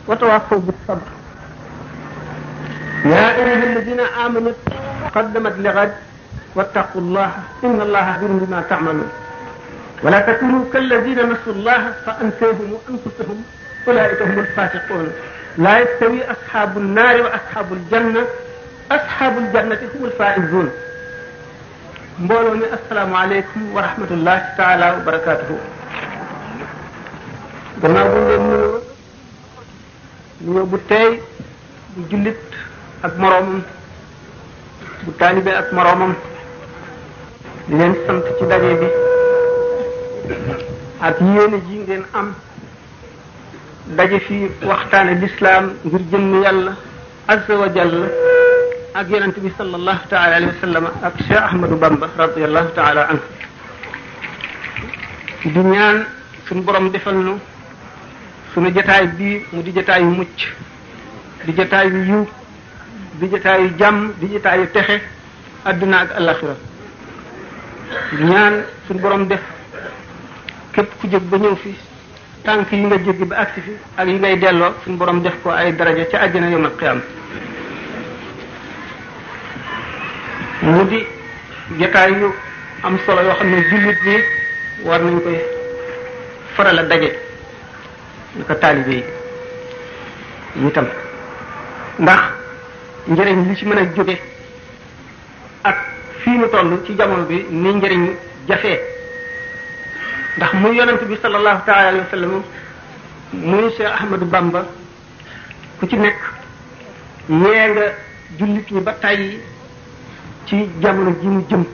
وتواصوا بالصبر يا أيها الذين آمنوا قدمت لغد واتقوا الله إن الله خبير بما تعملون ولا تكونوا كالذين نسوا الله فأنساهم أنفسهم أولئك هم الفاسقون لا يستوي أصحاب النار وأصحاب الجنة أصحاب الجنة هم الفائزون mbooloo mi asalaamaaleykum wa rahmatullahi taala wa barakatuhu gannaaw bu ngeen nuyoo bu teey bu jullit ak moroomam bu taalibe ak moroomam di leen sant ci daje bi ak yéene ji ngeen am daje fii waxtaane lislaam ngir jëmm yàlla azza wa jalla ak yonent bi sallallahu taala alayhi wa sallam ak Cheikh Ahmadou Bamba radiyallahu taala anhu di ñaan suñu borom defal nu suñu jotaay bii mu di jotaay yu mucc di jotaay yu yiw di jotaay yu jàmm di jotaay yu texe adduna ak alaxira di ñaan suñu borom def képp ku jóg ba ñëw fi tànk yi nga jógi ba agsi fi ak yi ngay delloo suñu borom def ko ay daraja ca àjjana yawmal qiyaama mu di jotaay yu am solo yoo xam ne jullit bi war nañ koy faral a daje naka taalibe yi itam ndax njëriñ li ci mën a jóge ak fii mu toll ci jamono bi ni njëriñ jafee ndax muy yonent bi sallallahu taala alayhi wa sallam muy Cheikh Ahmadou Bamba ku ci nekk ñee nga jullit ñi ba tàyyi ci jamono ji mu jëm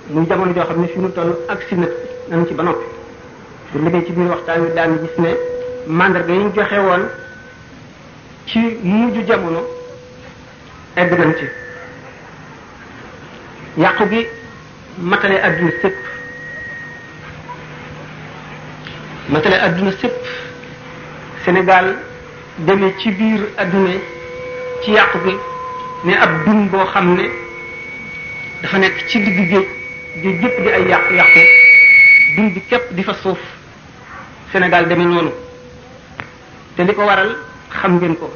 muy jamono joo xam ne fi mu toll ak si nañ ci ba noppi bu liggéey ci biir waxtaan wi daan gis ne mandarga yi ñu joxe woon ci mujj jamono egg nañ ci yàqu gi matale adduna sépp Sénégal demee ci biir adduna ci yàqu gi ne ab dun boo xam ne dafa nekk ci digg géej géej gépp di ay yàqu dun bi képp di fa suuf Sénégal demee noonu te li ko waral xam ngeen ko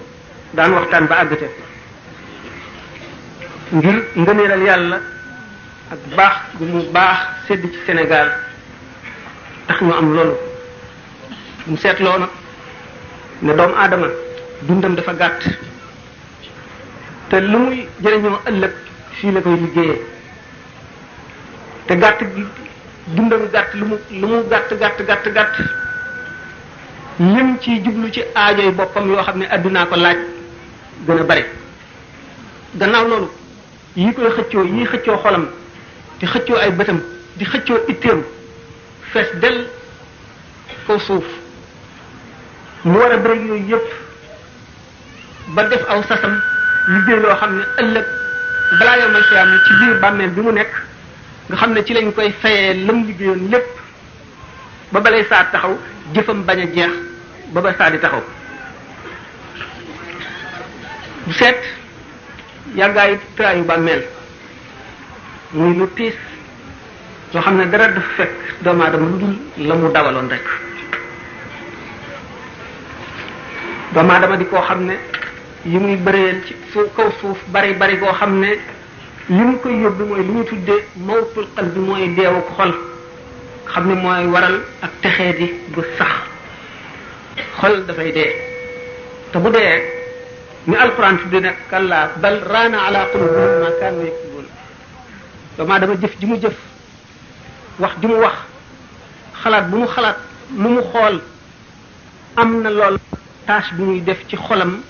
daan waxtaan ba àggate ngir ngëneelal yàlla ak baax gu mu baax sedd ci Sénégal tax ñu am loolu mu seetloo nag ne doomu aadama dundam dafa gàtt te lu muy jëriñoo ëllëg fii la koy liggéeyee te gàtt gi dundam gàtt lu mu gàtt lim ci jublu ci aajoy boppam yoo xam ne addunaa ko laaj gën a bari gannaaw loolu yi koy xëccoo yi xëccoo xolam di xëccoo ay bëtam di xëccoo itteem fees del kaw suuf mu war a bëri yooyu yëpp ba def aw sasam liggéey loo xam ne ëllëg balaa yow may siyaam ci biir bàmmeel bi mu nekk nga xam ne ci lañ koy fayee lam liggéeyoon lépp ba balay saa taxaw jëfam bañ a jeex ba ba saa di taxaw bu seet yàggaayu tëraayu bàmmeel muy lu tiis loo xam ne dara dafa fekk doomu aadama lu dul la mu dawaloon rek doomu aadama di koo xam ne yi muy bëreel ci kaw suuf bari koo xam ne li mu koy yóbbu mooy li ñu tuddee mawtul qalbi mooy deewu ko xol xam ne mooy waral ak texee di gu sax xol dafay dee te bu dee ni alquran tudde nag kalla bal raana ala qulubihim ma kaanu yaksibun doomu aadama jëf ji mu jëf wax ji mu wax xalaat bu mu xalaat lu mu xool am na lool tâche bi muy def ci xolam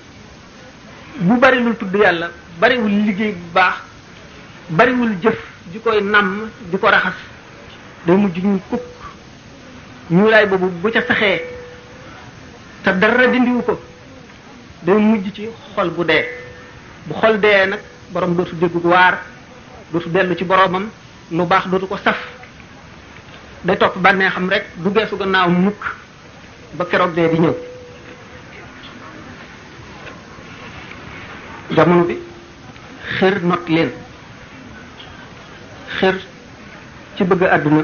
bu bariwul tudd yàlla bariwul liggéey bu baax bariwul jëf di koy namm di ko raxas day mujj ñu kukk ñuulaay boobu bu ca saxee te dara dindiwu ko day mujj ci xol bu dee bu xol dee nag borom dootu déggu waar dootu dellu ci boromam lu baax dootu ko saf day topp bànnee xam rek du geesu gannaaw mukk ba keroog dee di ñëw jamono bi xër not leen xër ci bëgg àdduna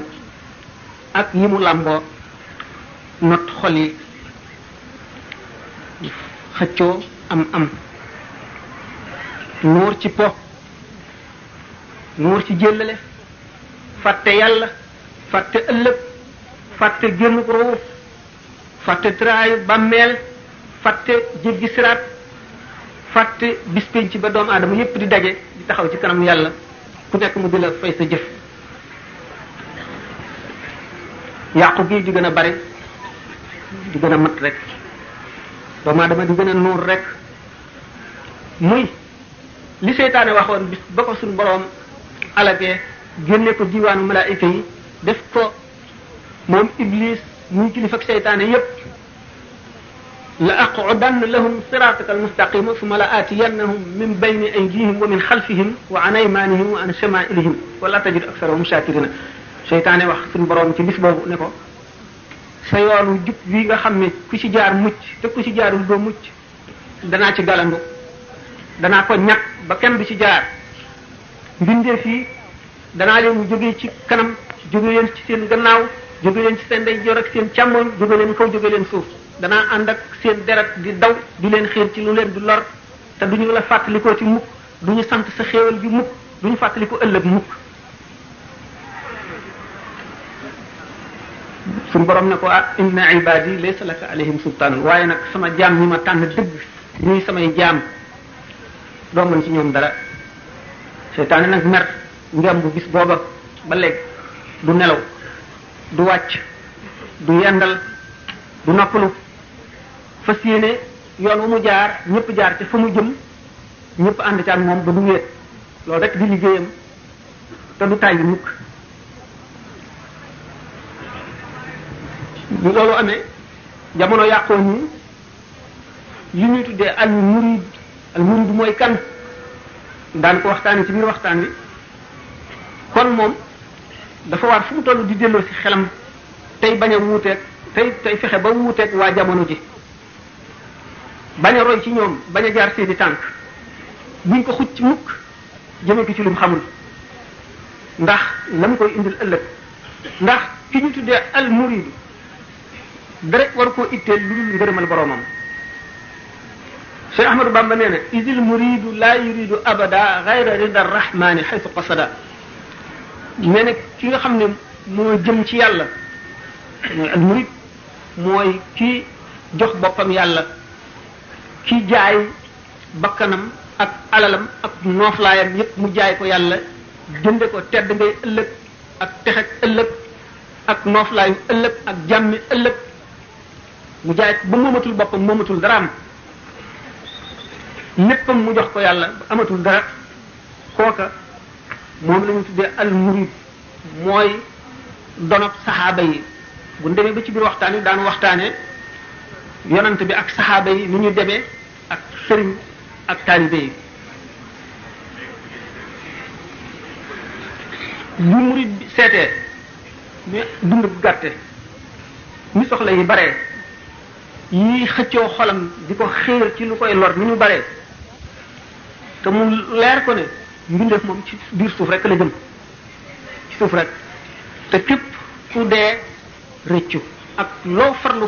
ak yi mu làmboo not xol yi xëccoo am nuur ci po nuur ci jëllale fàtte yàlla fàtte ëllëg fàtte génn ruu fàtte traayu bàmmeel fàtte jéggi siraat fàtte bis penc ba doomu aadama yépp di daje di taxaw ci kanam yàlla ku nekk mu di la fay sa jëf yàqu gi di gën a bari di gën a mat rek doomu aadama di gën a nuur rek muy li seytaane waxoon bis ba ko suñ boroom alagee génne ko diwaanu malaayika yi def ko moom iblis muy kilifa ak seytaane yépp la aqudanna lahum siraataka almustaqima summa la aatiyannahum min bayni aydihim wa min xalfihim wa an aymanihim wa an shamailihim wala tajid aksarahum shakirina seytaane wax suñu boroom ci bis boobu ne ko sa yoonu jub wi nga xam ne ku ci jaar mucc te ku ci jaarul doo mucc danaa ci galandu danaa ko ñàkk ba kenn du ci jaar mbindeef yi danaa leen jógee ci kanam jóge leen ci seen gannaaw jóge leen ci seen ndeyjoor ak seen càmmoñ jóge leen kaw jóge leen suuf danaa ànd ak seen deret di daw di leen xiir ci lu leen du lor te duñu la fàttalikoo ci mukk duñu sant sa xéewal bi mukk duñu fàttaliko ëllëg mukk suñu borom ne ko inna ibadi laysa laka alayhim sultaan waaye nag sama jaam ñi ma tànn dëgg ñuy samay jaam doo mën ci ñoom dara seytaane nag mer ngem bu bis booba ba léegi du nelaw du wàcc du yendal du noppalu fas yéene yoon wu mu jaar ñëpp jaar te fa mu jëm ñëpp ànd ci ak moom ba du wéet loolu rek di liggéeyam te du tàyyi mukk bi loolu amee jamono yàqoo nii li ñuy tuddee al murid mooy kan daan ko waxtaani ci biir waxtaan bi kon moom dafa war fu mu toll di delloo ci xelam tey bañ a wuuteeg tey fexe ba wuuteeg waa jamono ji bañ a roy ci ñoom bañ a jaar seeni tànk buñ ko xucc mukk jëme ko ci lu mu xamul ndax la mu koy indil ëllëg ndax ki ñu tuddee al muridu dara war koo itteel lu dul ngërëmal boroomam Cheikh Ahmadou Bamba nee na idil muridu la yuridu abada gayra rida rahmani xaytu qasada nee na ki nga xam ne moo jëm ci yàlla mooy al murid mooy ki jox boppam yàlla ki jaay bakkanam ak alalam ak nooflaayam yépp mu jaay ko yàlla jënde ko tedd ngay ëllëg ak texeg ëllëg ak nooflaayu ëllëg ak jàmmi ëllëg mu jaay ba moomatul boppam moomatul dara am léppam mu jox ko yàlla ba amatul dara kooka moom la ñu tuddee al murid mooy donop saxaaba yi bu ñu demee ba ci biir waxtaan yi daan waxtaane yonante bi ak saxaaba yi ni ñu demee ak sëriñ ak taalibe yi bu murid bi seetee mais dund bu gàtte ni soxla yi baree yi xëccoo xolam di ko xéer ci lu koy lor ni ñu baree te mu leer ko ne mbindeef moom ci biir suuf rek la jëm ci suuf rek te képp ku dee rëccu ak loo farlu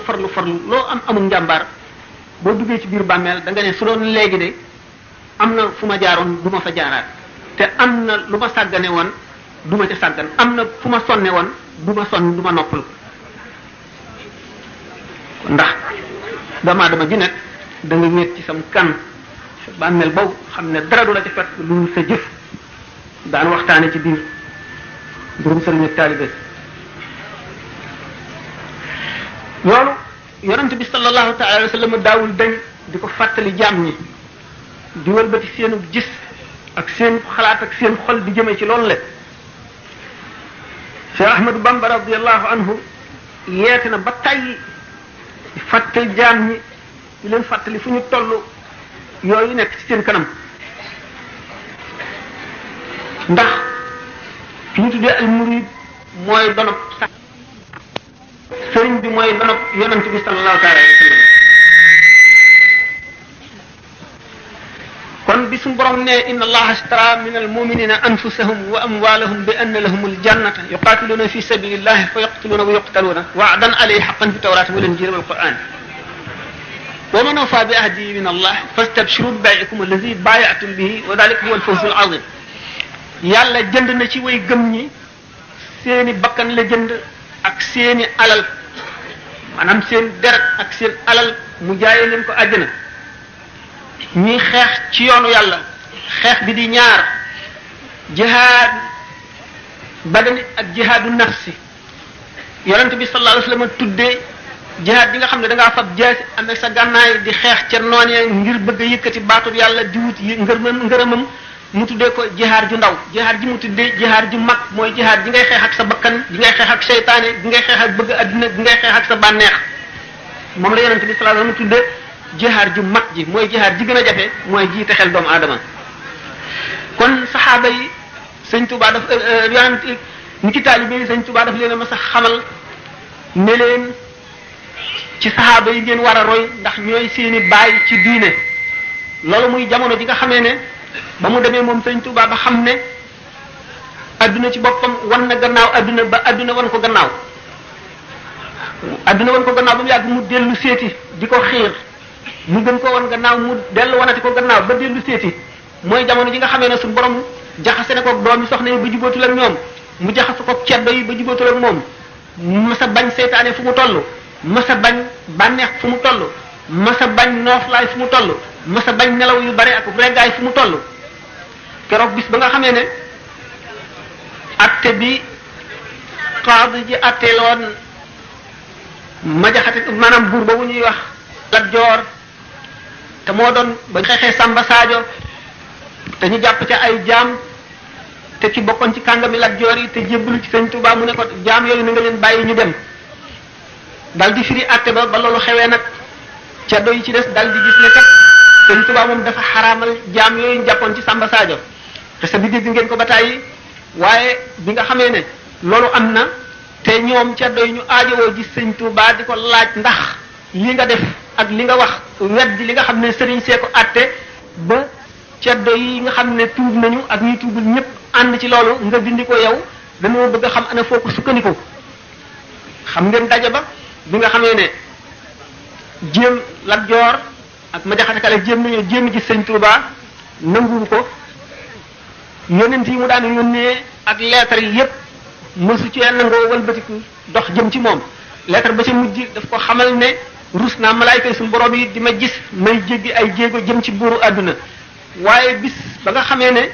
loo amul njàmbaar boo duggee ci biir bàmmeel da nga ne su doon léegi de am na fu ma jaaroon du ma fa jaaraat te am na lu ma sàggane woon du ma ca sàggan am na fu ma sonne woon du ma sonn du ma noppalu ndax doomu aadama ji nekk da nga wéet ci sam kan sa bàmmeel boobu xam ne dara du la ca fekk lu sa jëf daan waxtaane ci biir mbirum sëriñ ak taalibe loolu yonent bi sallallahu taala alayhi wa sallam daawul dañ di ko fàttali jaam ñi di wëlbati seenu gis ak seen xalaat ak seen xol di jëmee ci loolu le Cheikh Ahmadou Bamba radiallahu anhu yeete na ba tàyyi di fàttali jaam ñi di leen fàttali fu ñu toll yooyu nekk ci seen kanam ndax fi ñu tuddee al murid mooy donop sax sëriñ bi mooy donop yonent bi sallallahu taala alayhi wa sallam kon bi suñu borom ne inna allaha ashtara min almuminina anfusahum wa amwalahum bi anna lahum aljannata yuqatiluna fi sabilillahi fa yaqtuluna wa yuqtaluna wa'dan alayhi haqqan fi tawrati wal injili wal quran wa man awfa bi ahdihi min allah fastabshiru bi bay'ikum allazi baayatum bihi wa dalika huwa al-fawzu al-azim. yàlla jënd na ci way gëm ñi seeni bakkan la jënd ak seeni alal maanaam seen deret ak seen alal mu jaayee leen ko àjjana. ñuy xeex ci yoonu yàlla xeex bi di ñaar jihaad badani ak jihaadu nafsi. yonent bi sallallahu alayhi wasallam tuddee jihaad bi nga xam ne da ngaa fab jaasi amee sa gànnaay di xeex ca noon ya ngir bëgg a yëkkati baatub yàlla di wut yi ngërëmam mu tuddee ko jihaad ju ndaw. jihaad ji mu tuddee jihaad ju mag mooy jihaad ji ngay xeex ak sa bakkan ji ngay xeex ak seytaane ji ngay xeex ak bëgg adduna ji ngay xeex ak sa bànneex. moom la yonent bi sallallahu alayhi wasallam tuddee jihaad ju mag ji mooy jihaad ji gën a jafe mooy ji texel doomu aadama. kon saxaaba yi sëñ Tuubaa daf yonent ni ki taalibe yi sëñ Tuubaa daf leen a mas a xamal ne leen ci saxaaba yi ngeen war a roy ndax ñooy seeni baay ci diine. loolu muy jamono ji nga xamee ne ba mu demee moom sëñ Tuubaa ba xam ne adduna ci boppam wan na gannaaw adduna ba adduna wan ko gannaaw. adduna wan ko gannaaw ba mu yàgg mu dellu seeti di ko xiir mu gën ko wan gannaaw mu dellu wanati ko gannaaw ba dellu seeti mooy jamono ji nga xamee ne suñu borom jaxase na ko doomi soxna yi ba jubootul ak ñoom mu jaxase ko ceddo yi ba jubootul ak moom masa bañ seytaane fu mu toll masa bañ bànneex fu mu toll masa bañ nooflaay fu mu toll masa bañ nelaw yu bare ak reggaay fu mu toll. keroog bis ba nga xamee ne atte bi qaadi ji atteeloon ma jaxate maanaam buur boobu ñuy wax Lat Joor te moo doon ba xeexee Samba Sadio te ñu jàpp ca ay jaam te ki bokkoon ci kàngami Lat Joor yi te jébbalu ci sëñ Tuubaa mu ne ko jaam yooyu na nga leen bàyyi ñu dem. dal di firi àtte ba loolu xewee nag ceddo yi ci des dal di gis ne kat sëñ Tuubaa moom dafa xaraamal jaam yooyu ñu jàppoon ci Samba Sadio te sa bi dégg ngeen ko ba tàyyi waaye bi nga xamee ne loolu am na te ñoom ceddo yi ñu aajowoo gis sëñ Tuubaa di ko laaj ndax li nga def ak li nga wax wedd li nga xam ne sëriñ see ko àtte ba ceddo yi nga xam ne tuub nañu ak ñuy tuubul ñëpp ànd ci loolu nga dindi ko yow dañoo bëgg a xam ana foo ko sukkandiku. xam ngeen daje ba bi nga xamee ne jéem Lat Joor ak ma jaxate kala jéem nañu jéem gis sëñ Tuubaa nanguwu ko yonent yi mu daan yónnee ak lettre yi yépp mësu ci nangoo walbatiku dox jëm ci moom. lettre ba ci mujj daf ko xamal ne rus naa malaayka yi suñu borom yi di ma gis may jéggi ay jéego jëm ci buuru àdduna. waaye bis ba nga xamee ne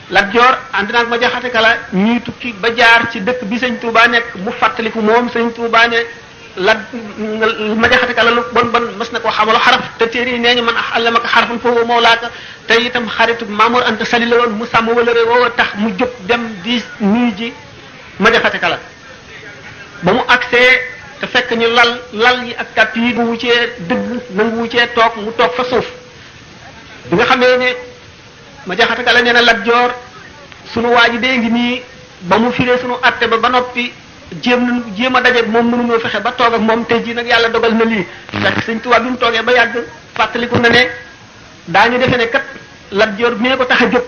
Lat Joor ànd naag ma jaxate kala ñuy tukki ba jaar ci dëkk bi sëñ Tuubaa nekk mu fàttaliku moom sëñ Tuubaa ne ma jaxate kala lu bon mas na koo xamaloo xaraf te téere yi nee ñu man allamaka xarfan fa huwa mawlaaka te itam xaritu Maamoor Anta Sali la woon mu sàmm wala woo tax mu jóg dem di nuyu ji ma jaxate kala ba mu agsee te fekk ñu lal yi ak tàpp yi nangu cee dëgg nangu cee toog mu toog fa suuf. bi nga xamee ne ma jaxate kala nee na Lat Joor sunu waa ji dee ngi nii ba mu firee sunu atte ba noppi jéem a daje moom mënuñoo fexe ba toog ak moom tey jii nag yàlla dogal na lii. fekk sëñ Tuubaa bi mu toogee ba yàgg fàttaliku na ne daañu defe ne kat Lat Joor mi ne ko tax a jóg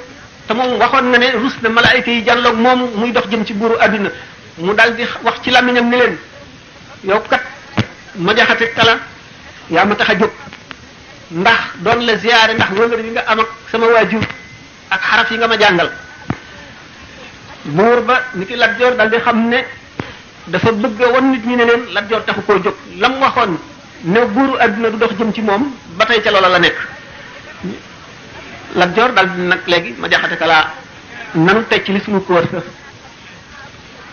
te moom waxoon na ne rus na malaayika yi jàlloog moom muy dox jëm ci buuru àdduna mu dal di wax ci làmmiñam ne leen yow kat ma jaxate kala yaa ma tax a jóg. ndax doon la ziyaare ndax wëngër yi nga am ak sama waajur ak xaraf yi nga ma jàngal. buur ba ni ki Lat Joor dal di xam ne dafa bëgg won nit ñi ne leen Lat Joor taxu koo jóg lam waxoon ne buuru àdduna du dox jëm ci moom ba tey ca loola la nekk. Lat Joor dal di nag léegi ma jaxate kala nanu teg ci li suñu kóor sa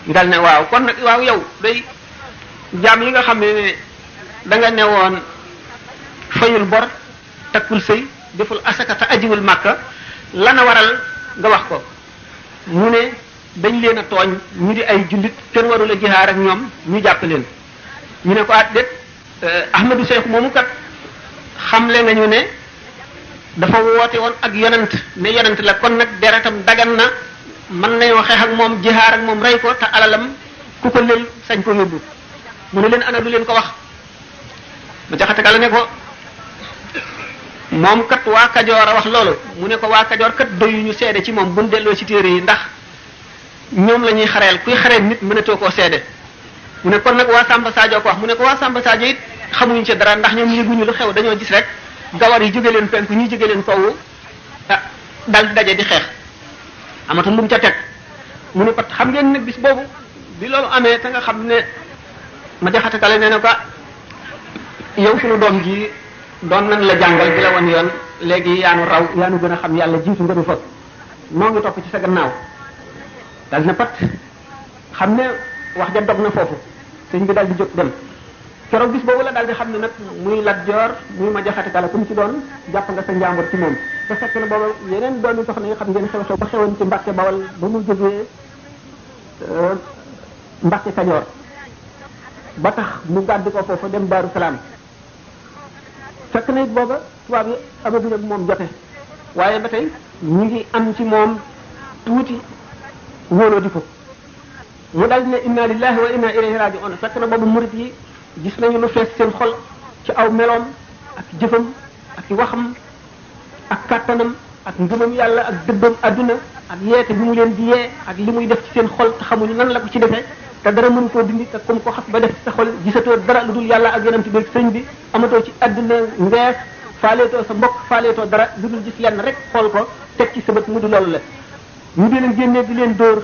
dal ne waaw kon nag waaw yow day jaam yi nga xam ne da nga ne woon fayul bor takkul sëy deful asaka te ajiwul màkka lana waral nga wax ko mu ne dañ leen a tooñ ñu di ay jullit kenn warul a jihaar ak ñoom ñu jàpp leen ñu ne ko at déet Ahmadu Seex moomu kat xamle nañu ne dafa woote woon ak yonent ne yonent la kon nag deretam dagan na mën nañoo xeex ak moom jihaar ak moom rey ko te alalam ku ko lël sañ ko yóbbu mu ne leen ana du leen ko wax ma jaxate kala ne ko moom kat waa Kajoor a wax loolu mu ne ko waa Kajoor kat doyuñu seede ci moom buñ delloo ci téere yi ndax ñoom la ñuy xareel kuy xareel nit mënatoo koo seede mu ne kon nag waa Samba Sadio ko wax mu ne ko waa Samba Sadio it xamuñu ci dara ndax ñoom yëguñu lu xew dañoo gis rek gawar yi jóge leen penku ñu jóge leen sowwu dal di daje di xeex amatul lu mu ca teg mu ne pat xam ngeen nag bis boobu bi loolu amee te nga xam ne ma jaxate kale nee na ko yow sunu doom ji doon nañ la jàngal di la wan yoon léegi yaanu raw yaanu gën a xam yàlla jiitu nga du fa noo ngi topp ci sa gannaaw dal na pat xam ne wax ja dog na foofu sëñ bi dal di jóg dem keroog bis boobu la daal di xam ne nag muy Lat Joor muy ma jaxate kala ku mu ci doon jàpp nga sa njàmbur ci moom te fekk na booba yeneen doomi soxna yi xam ngeen xew-xew ba xewoon ci Mbàkke Bawal ba mu jógee Mbàkke Kajoor ba tax mu gàddi ko foofu dem Daaru Salaam fekk na it booba tubaab yi amaguñ ak moom jote waaye ba tey ñu ngi am ci moom tuuti wóoloo di ko mu dal di ne inna lillahi wa inna ilayhi raji'un fekk na boobu murit yi gis nañu lu fees seen xol ci aw meloom ak jëfam ak waxam ak kàttanam ak ngëmam yàlla ak dëddam adduna ak yeete bi mu leen di yee ak li muy def ci seen xol te xamuñu nan la ko ci defee te dara mënu koo dindi te comme ko xas ba def ci sa xol gisatoo dara lu dul yàlla ak yonent bi sëñ bi amatoo ci adduna ngees faaleetoo sa mbokk faaleetoo dara lu dul gis lenn rek xool ko teg ci sa bët mu di loolu la ñu di leen génnee di leen dóor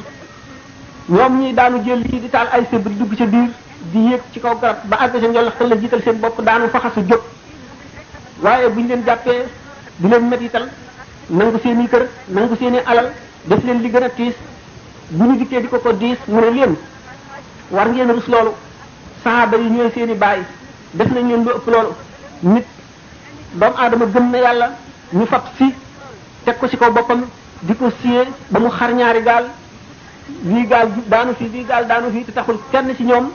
ñoom ñi daanu jël lii di taal ay sëb di dugg ca biir di yéeg ci kaw garab ba àgg sa njolloxtal la jiital seen bopp daanu faxasu jóg waaye bu ñu leen jàppee di leen mettital nangu seen i kër nangu seen i alal def leen li gën a tiis bu ñu dikkee di ko diis mu ne leen war ngeen rus loolu saxaaba yi ñooy seen i baay def nañ leen lu ëpp loolu nit doomu aadama gëm na yàlla ñu fab si teg ko ci kaw boppam di ko siyee ba mu xar ñaari gaal bii gaal daanu fii bii gaal daanu fii te taxul kenn ci ñoom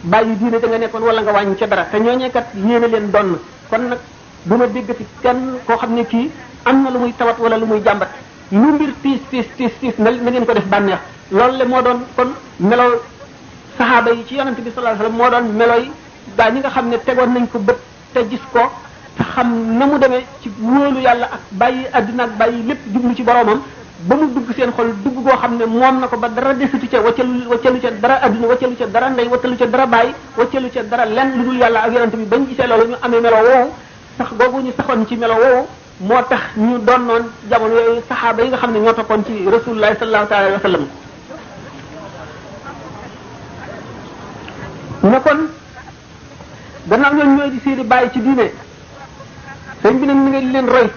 bàyyi diine da nga nekkoon wala nga wàññi ca dara te ñooñee kat yéene leen donn kon nag bu ma déggati kenn koo xam ne kii am na lu muy tawat wala lu muy jàmbat lu mbir tiis na ngeen ko def bànneex loolu le moo doon kon melo saxaaba yi ci yonante bi sallallahu alayhi wasallam moo doon melo yi gaa ñi nga xam ne tegoon nañ ko bët te gis ko te xam na mu demee ci wóolu yàlla ak bàyyi adduna ak bàyyi lépp jublu ci boromam ba mu dugg seen xol dugg goo xam ne moom na ko ba dara desatu ca waccalu ca dara adduna waccalu ca dara ndey waccalu ca dara bàyyi waccalu ca dara lenn lu dul yàlla ak yonante bi bañ gisee loolu ñu amee melo woowu sax googu ñu saxoon ci melo woowu moo tax ñu doon noon jamono yooyu saxaaba yi nga xam ne ñoo toppoon ci rasulullah sallallahu alayhi wa sallam na kon gannaaw ñooñu ñooy di seeni bàyyi ci diine sëñ bi nag mi ngi leen roy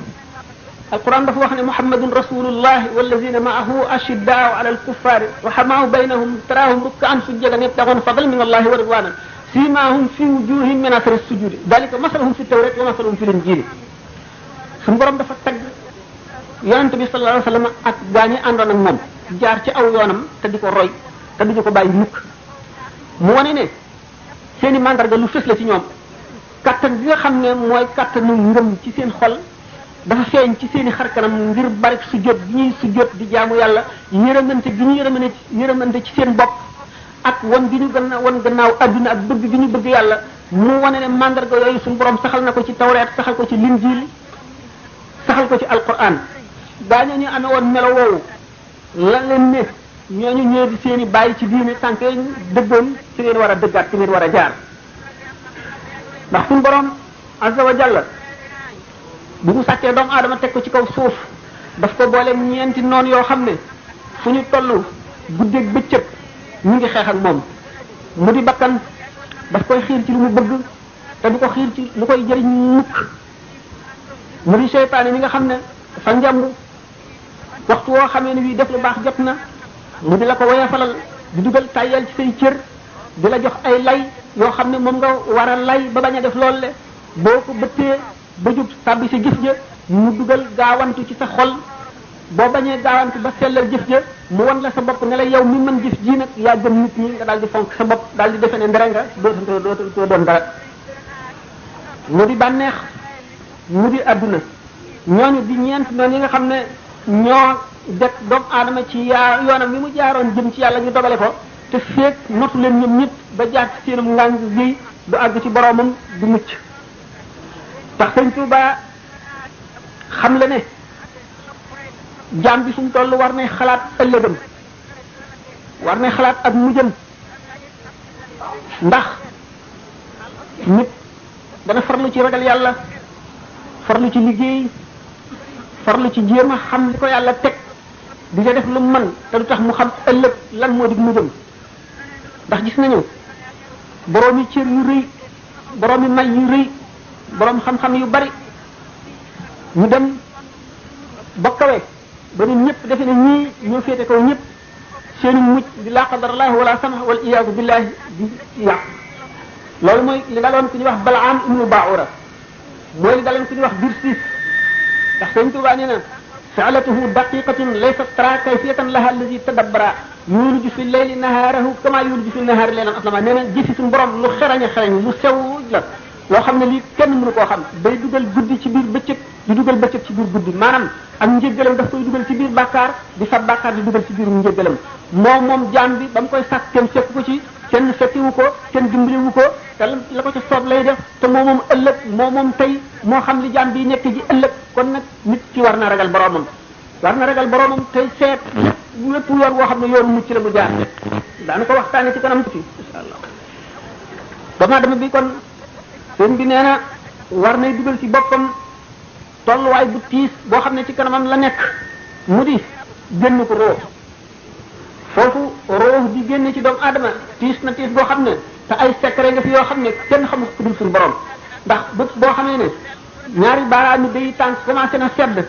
alquran dafa wax ne muhammadun rasulullah wallazina ma'ahu ashiddaa'u 'ala al-kuffari ruhamaa'u baynahum taraahum ruk'an sujjadan yabtaghuna fadlan min allahi wa ridwanan simahum fi wujuhihim min athari as-sujudi dalika masaluhum fi at-tawrati wa masaluhum fi al-injili suñu borom dafa tagg yonente bi sallallahu alayhi wasallam ak gaa ñi àndoon ak moom jaar ci aw yoonam te di ko roy te duñu ko bàyyi mukk mu wane ne seeni mandarga lu fës la ci ñoom kattan bi nga xam ne mooy kattanu ngëm ci seen xol dafa feeñ ci seeni xarkanam ngir bari sujjóot gi ñuy sujjóot di jaamu yàlla yërëmante gi ñu yërëmante ci seen bopp ak wan gi ñu wan gannaaw adduna ak bëgg gi ñu bëgg yàlla mu wane ne mandarga yooyu suñu borom saxal na ko ci tawreet saxal ko ci linjiil saxal ko ci alquran daañu ñu amee woon melo woowu lan leen ne ñooñu ñëw di seeni bàyyi ci diine tànk dëggoon ci ngeen war a dëggaat ci ngeen war a jaar ndax suñu borom azza wa jalla bu mu sàccee doomu aadama teg ko ci kaw suuf daf ko boole ñeenti noon yoo xam ne fu ñu toll guddeeg bëccëg ñu ngi xeex ak moom mu di bakkan daf koy xiir ci lu mu bëgg te du ko xiir ci lu koy jëriñ mukk mu di seytaane mi nga xam ne dafa njàmb waxtu woo xamee ne bii def lu baax jot na mu di la ko woyafalal di dugal tàyyal ci say cër di la jox ay lay yoo xam ne moom nga war a lay ba bañ a def loolu le boo ko bëttee ba jub tàbbi sa jëf ja mu dugal gaawantu ci sa xol boo bañee gaawantu ba sellal jëf ja mu wan la sa bopp ne la yow mi mën jëf ji nag yaa gën nit ñi nga daal di fonk sa bopp daal di defe ne ndere nga doo doon dara mu di bànneex mu di adduna ñooñu di ñeent noonu yi nga xam ne ñoo dëkk doomu aadama ci yoonam wi mu jaaroon jëm ci yàlla ñu dogale ko te feek notu leen ñoom ñëpp ba jaar ci seenum ngàng gi du àgg ci boromam du mucc tax sëñ Tuuba xam la ne jaam bi suñ toll war nay xalaat ëllëgam war nay xalaat ak mujjam ndax nit dana farlu ci ragal yàlla farlu ci liggéey farlu ci jéem a xam li ko yàlla teg di nga def lu mën te du tax mu xam ëllëg lan moo di mujjam ndax gis nañu boroomi cër yu rëy boroomi may yu rëy boroom xam-xam yu bari ñu dem ba kawe ba ñun ñëpp defe ne ñii ñoo féete kaw ñëpp seeni mujj di laa qadarallahu wala sama wal iyaadu billahi di yàq loolu mooy li daloon ku ñuy wax Balaam ibnu Baura mooy li daloon ku ñuy wax Birsiis ndax Sëñ Tuubaa nee na fa'latuhu daqiqatun laysat tara kayfiyatan laha allazi tadabbara yuliju fi layli nahaarahu kama yuliju fi nahaari laylan aslama nee na jëfi suñu borom lu xerañ a xerañ lu sew la loo xam ne lii kenn mënu koo xam day dugal guddi ci biir bëccëg di dugal bëccëg ci biir guddi maanaam ak njëggalam daf koy dugal ci biir bàkkaar di fab bàkkaar di dugal ci biir njëggalam moom jaam bi ba mu koy sàkk kenn fekk ko ci kenn fekkiwu ko kenn dimbaliwu ko te la ko ca soob lay def te moom ëllëg moom tey moo xam li jaam bi nekk ji ëllëg kon nag nit ki war na ragal boromam tey seet wépp yoon woo xam ne yoonu mucc la mu jaar daana ko waxtaane ci kanam tuuti insha allah doomu aadama bi kon sëñ bi nee na war nay dugal ci boppam tolluwaay bu tiis boo xam ne ci kanamam la nekk mu di génn ko roo foofu roo di génn ci doomu aadama tiis na tiis boo xam ne te ay secret nga fi yoo xam ne kenn xamul ku dul suñu borom ndax bët boo xamee ne ñaari baaraam yi day tànk commencé na sedd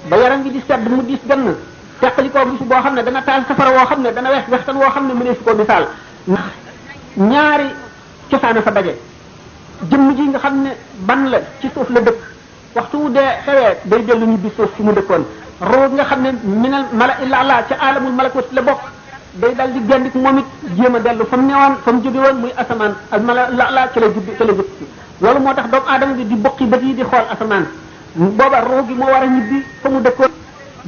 ba yaram gi di sedd mu diis gann teqali koo gis boo xam ne dana taal safara woo xam ne dana wex wextan woo xam ne mënee si koo misaal ndax ñaari cosaana fa daje jëmm ji nga xam ne ban la ci suuf la dëkk waxtu wu dee xewee day dellu ñu bi suuf fi mu dëkkoon roo nga xam ne minal mala illa allah ca alamul malakut la bokk day dal di gendik moom it jéem a dellu fa mu newoon fa mu jóge woon muy asamaan ak mala illa allah ca la jubbi ca la jub loolu moo tax doomu aadama bi di bokki bët yi di xool asamaan booba roo gi moo war a ñibbi fa mu dëkkoon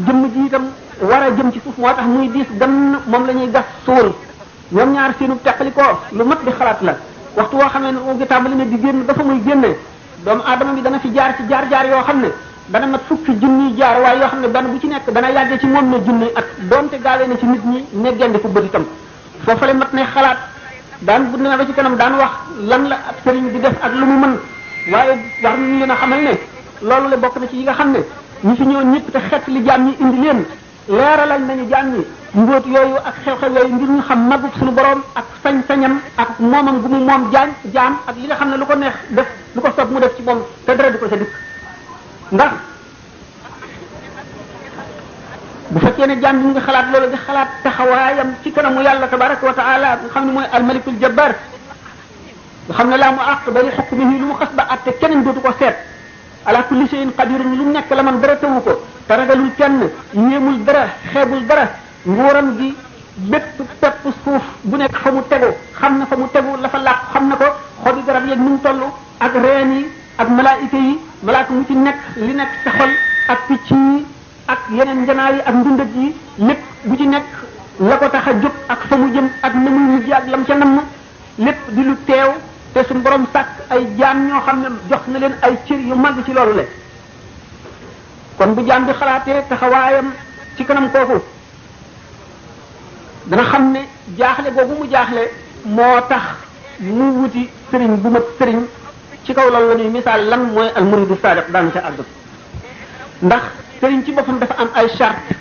jëmm ji itam war a jëm ci suuf moo tax muy diis gann moom la ñuy gas suul ñoom ñaar seenu teqalikoo lu mat di xalaat la waxtu woo xamee ne roo gi tàmbali ne di génn dafa muy génne doomu aadama bi dana fi jaar ci jaar yoo xam ne dana mat fukki junniy jaar waaye yoo xam ne benn bu ci nekk dana yàggee ci moom ne junni at donte gaawee na ci nit ñi ne gendi fu bët itam foofale mat ne xalaat daan bu ne ba ci kanam daan wax lan la ab sëriñ di def ak lu mu mën waaye war nañu leen a xamal ne loolu la bokk na ci yi nga xam ne ñi fi ñëwoon ñëpp te xet li jaam ñi indi leen leeralal nañu jaam ñi mbóot yooyu ak xew-xew yooyu ngir ñu xam magub suñu borom ak sañ-sañam ak moomam gu mu moom jaam ak li nga xam ne lu ko neex def lu ko soob mu def ci moom te dara du ko ca dikk ndax bu fekkee ne jaam bi mu ngi xalaat loolu di xalaat taxawaayam ci kanamu yàlla tabaraka wa taala nga xam ne mooy almalikul jabbar nga xam ne laa mu àq bali xukmihi lu mu xas ba atte keneen dootu ko seet ala kulli shay'in qadirun lu nekk la man dara tawu ko te ragalul kenn yéemul dara xeebul dara nguuram gi bépp pepp suuf bu nekk fa mu tegu xam na fa mu tegu la fa làq xam na ko xobi garab yeeg nu mu toll ak reen yi ak malaayika yi malaaka mu ci nekk li nekk sa xol ak picc yi ak yeneen njanaaw yi ak ndundat yi lépp bu ci nekk la ko tax a jóg ak fa mu jëm ak na muy mujj ak lam ca namm lépp di lu teew te suñu borom sàkk ay jaam ñoo xam ne jox na leen ay cër yu màgg ci loolu le kon bu jaam bi xalaatee taxawaayam ci kanam kooku dana xam ne jaaxle googu mu jaaxle moo tax mu wuti sëriñ bu mat sëriñ ci kaw loolu la ñuy misaal lan mooy al muridu sadiq daan ca àgg ndax sëriñ ci boppam dafa am ay charte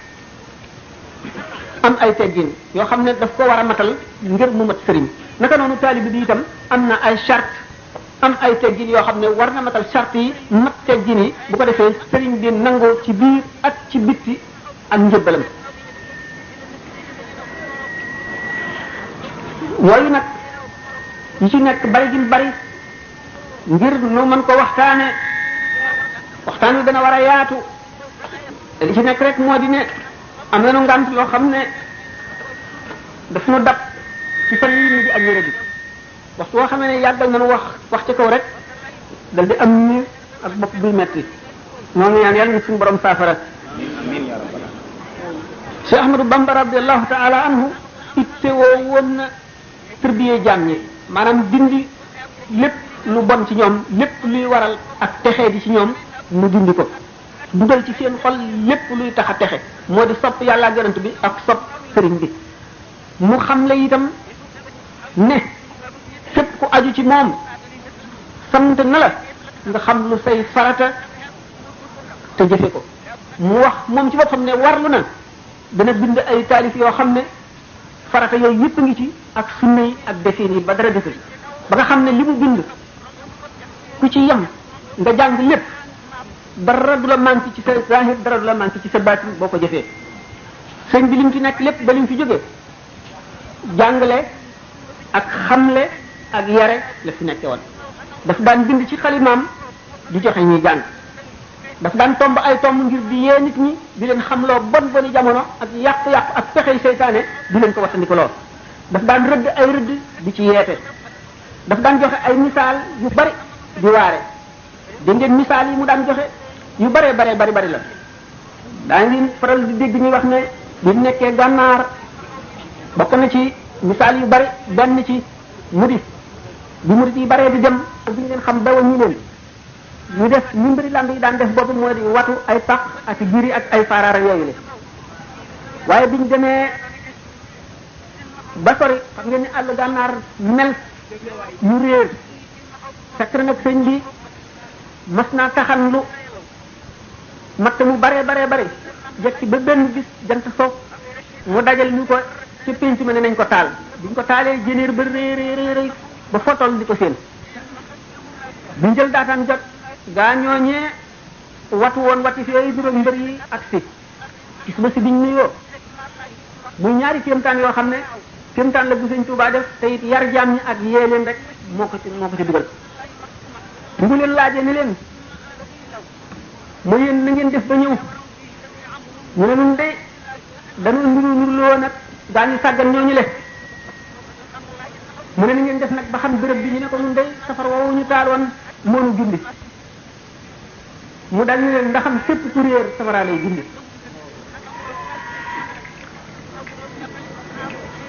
am ay teggin yoo xam ne daf ko war a matal ngir mu mat sëriñ naka noonu taalibi bi itam am na ay charte am ay teggin yoo xam ne war na matal charte yi mat teggin yi bu ko defee sëriñ bi nangoo ci biir ak ci bitti ak njëbbalam yooyu nag yi ci nekk bari gi bari ngir nu mën ko waxtaan wi dana war a yaatu li ci nekk rek moo di ne am na nu ngant loo xam ne daf nu dab ci fan yii nii di ak yére bi waxtu woo xamee ne yàggal nañu wax ci kaw rek dal di am niir ak bopp buy metti moo ngi ñaan yàlla na suñu borom saafara Cheikh Ahmadou Bamba radiallahu taala anhu itte woo woon na tërbiyee jaam ñi maanaam dindi lépp lu bon ci ñoom lépp luy waral ak texee di ci ñoom mu dindi ko dugal ci seen xol lépp luy tax a texe moo di sopp yàlla ak yonent bi ak sopp sëriñ bi mu xam la itam ne képp ku aju ci moom sant na la nga xam lu say farata te jëfe ko mu wax moom ci boppam ne warlu na dana bind ay taalif yoo xam ne farata yooyu yëpp ngi ci ak sunna yi ak defin yi ba dara desul ba nga xam ne li mu bind ku ci yem nga jàng lépp dara du la manqué ci sa zahir dara du la manqué ci sa baatin boo ko jëfee sëñ bi lim fi nekk lépp ba lim fi jógee jàngale ak xamle ak yare la fi nekke woon daf daan bind ci xalimaam di joxe ñuy jàng daf daan tomb ay tomb ngir di yee nit ñi di leen xamloo bon boni jamono ak yàq-yàq ak pexey seytaane di leen ko wattandiko loo daf daan rëdd ay rëdd di ci yeete daf daan joxe ay misaal yu bari di waare dégg ngeen misaal yi mu daan joxe yu bari la daa ngi faral di dégg ñuy wax ne bi mu nekkee gànnaar bokk na ci misaal yu bari benn ci murid bi murid yi baree di dem bi ñu leen xam ba waññi leen ñu def ñu mbiri lamb yi daan def boobu moo di watu ay pax ak jiri ak ay faaraara yooyu la waaye biñ demee ba sori xam ngeen ni àll gànnaar mel ñu réer fekk na nag sëñ bi mas naa taxan lu matt mu bare jekki ba benn bis jant soog mu dajal ñu ko ci pénc ma ne nañ ko taal biñ ko taalee jëneer ba réy ba fotol di ko seen buñ jël daataan jot gaa ñooñee watu woon wati fi yooyu duróog mbër yi ak si gis ba si biñ nuyoo muy ñaari kéemtaan yoo xam ne kéemtaan la bu Sëñ Tuubaa def te it yar jaam ñi ak yee leen rek moo ko ci dugal ngu leen laajee ni leen mooy yéen na ngeen def ba ñëw ñu ne nun de dañu nuru loo nag gaa ñu sàggan ñooñu le mu ne ni ngeen def nag ba xam béréb bi ñu ne ko nun de safar woowu ñu taal woon moonu gindi mu dal ñu leen ndaxam fépp ku réer safara lay gindi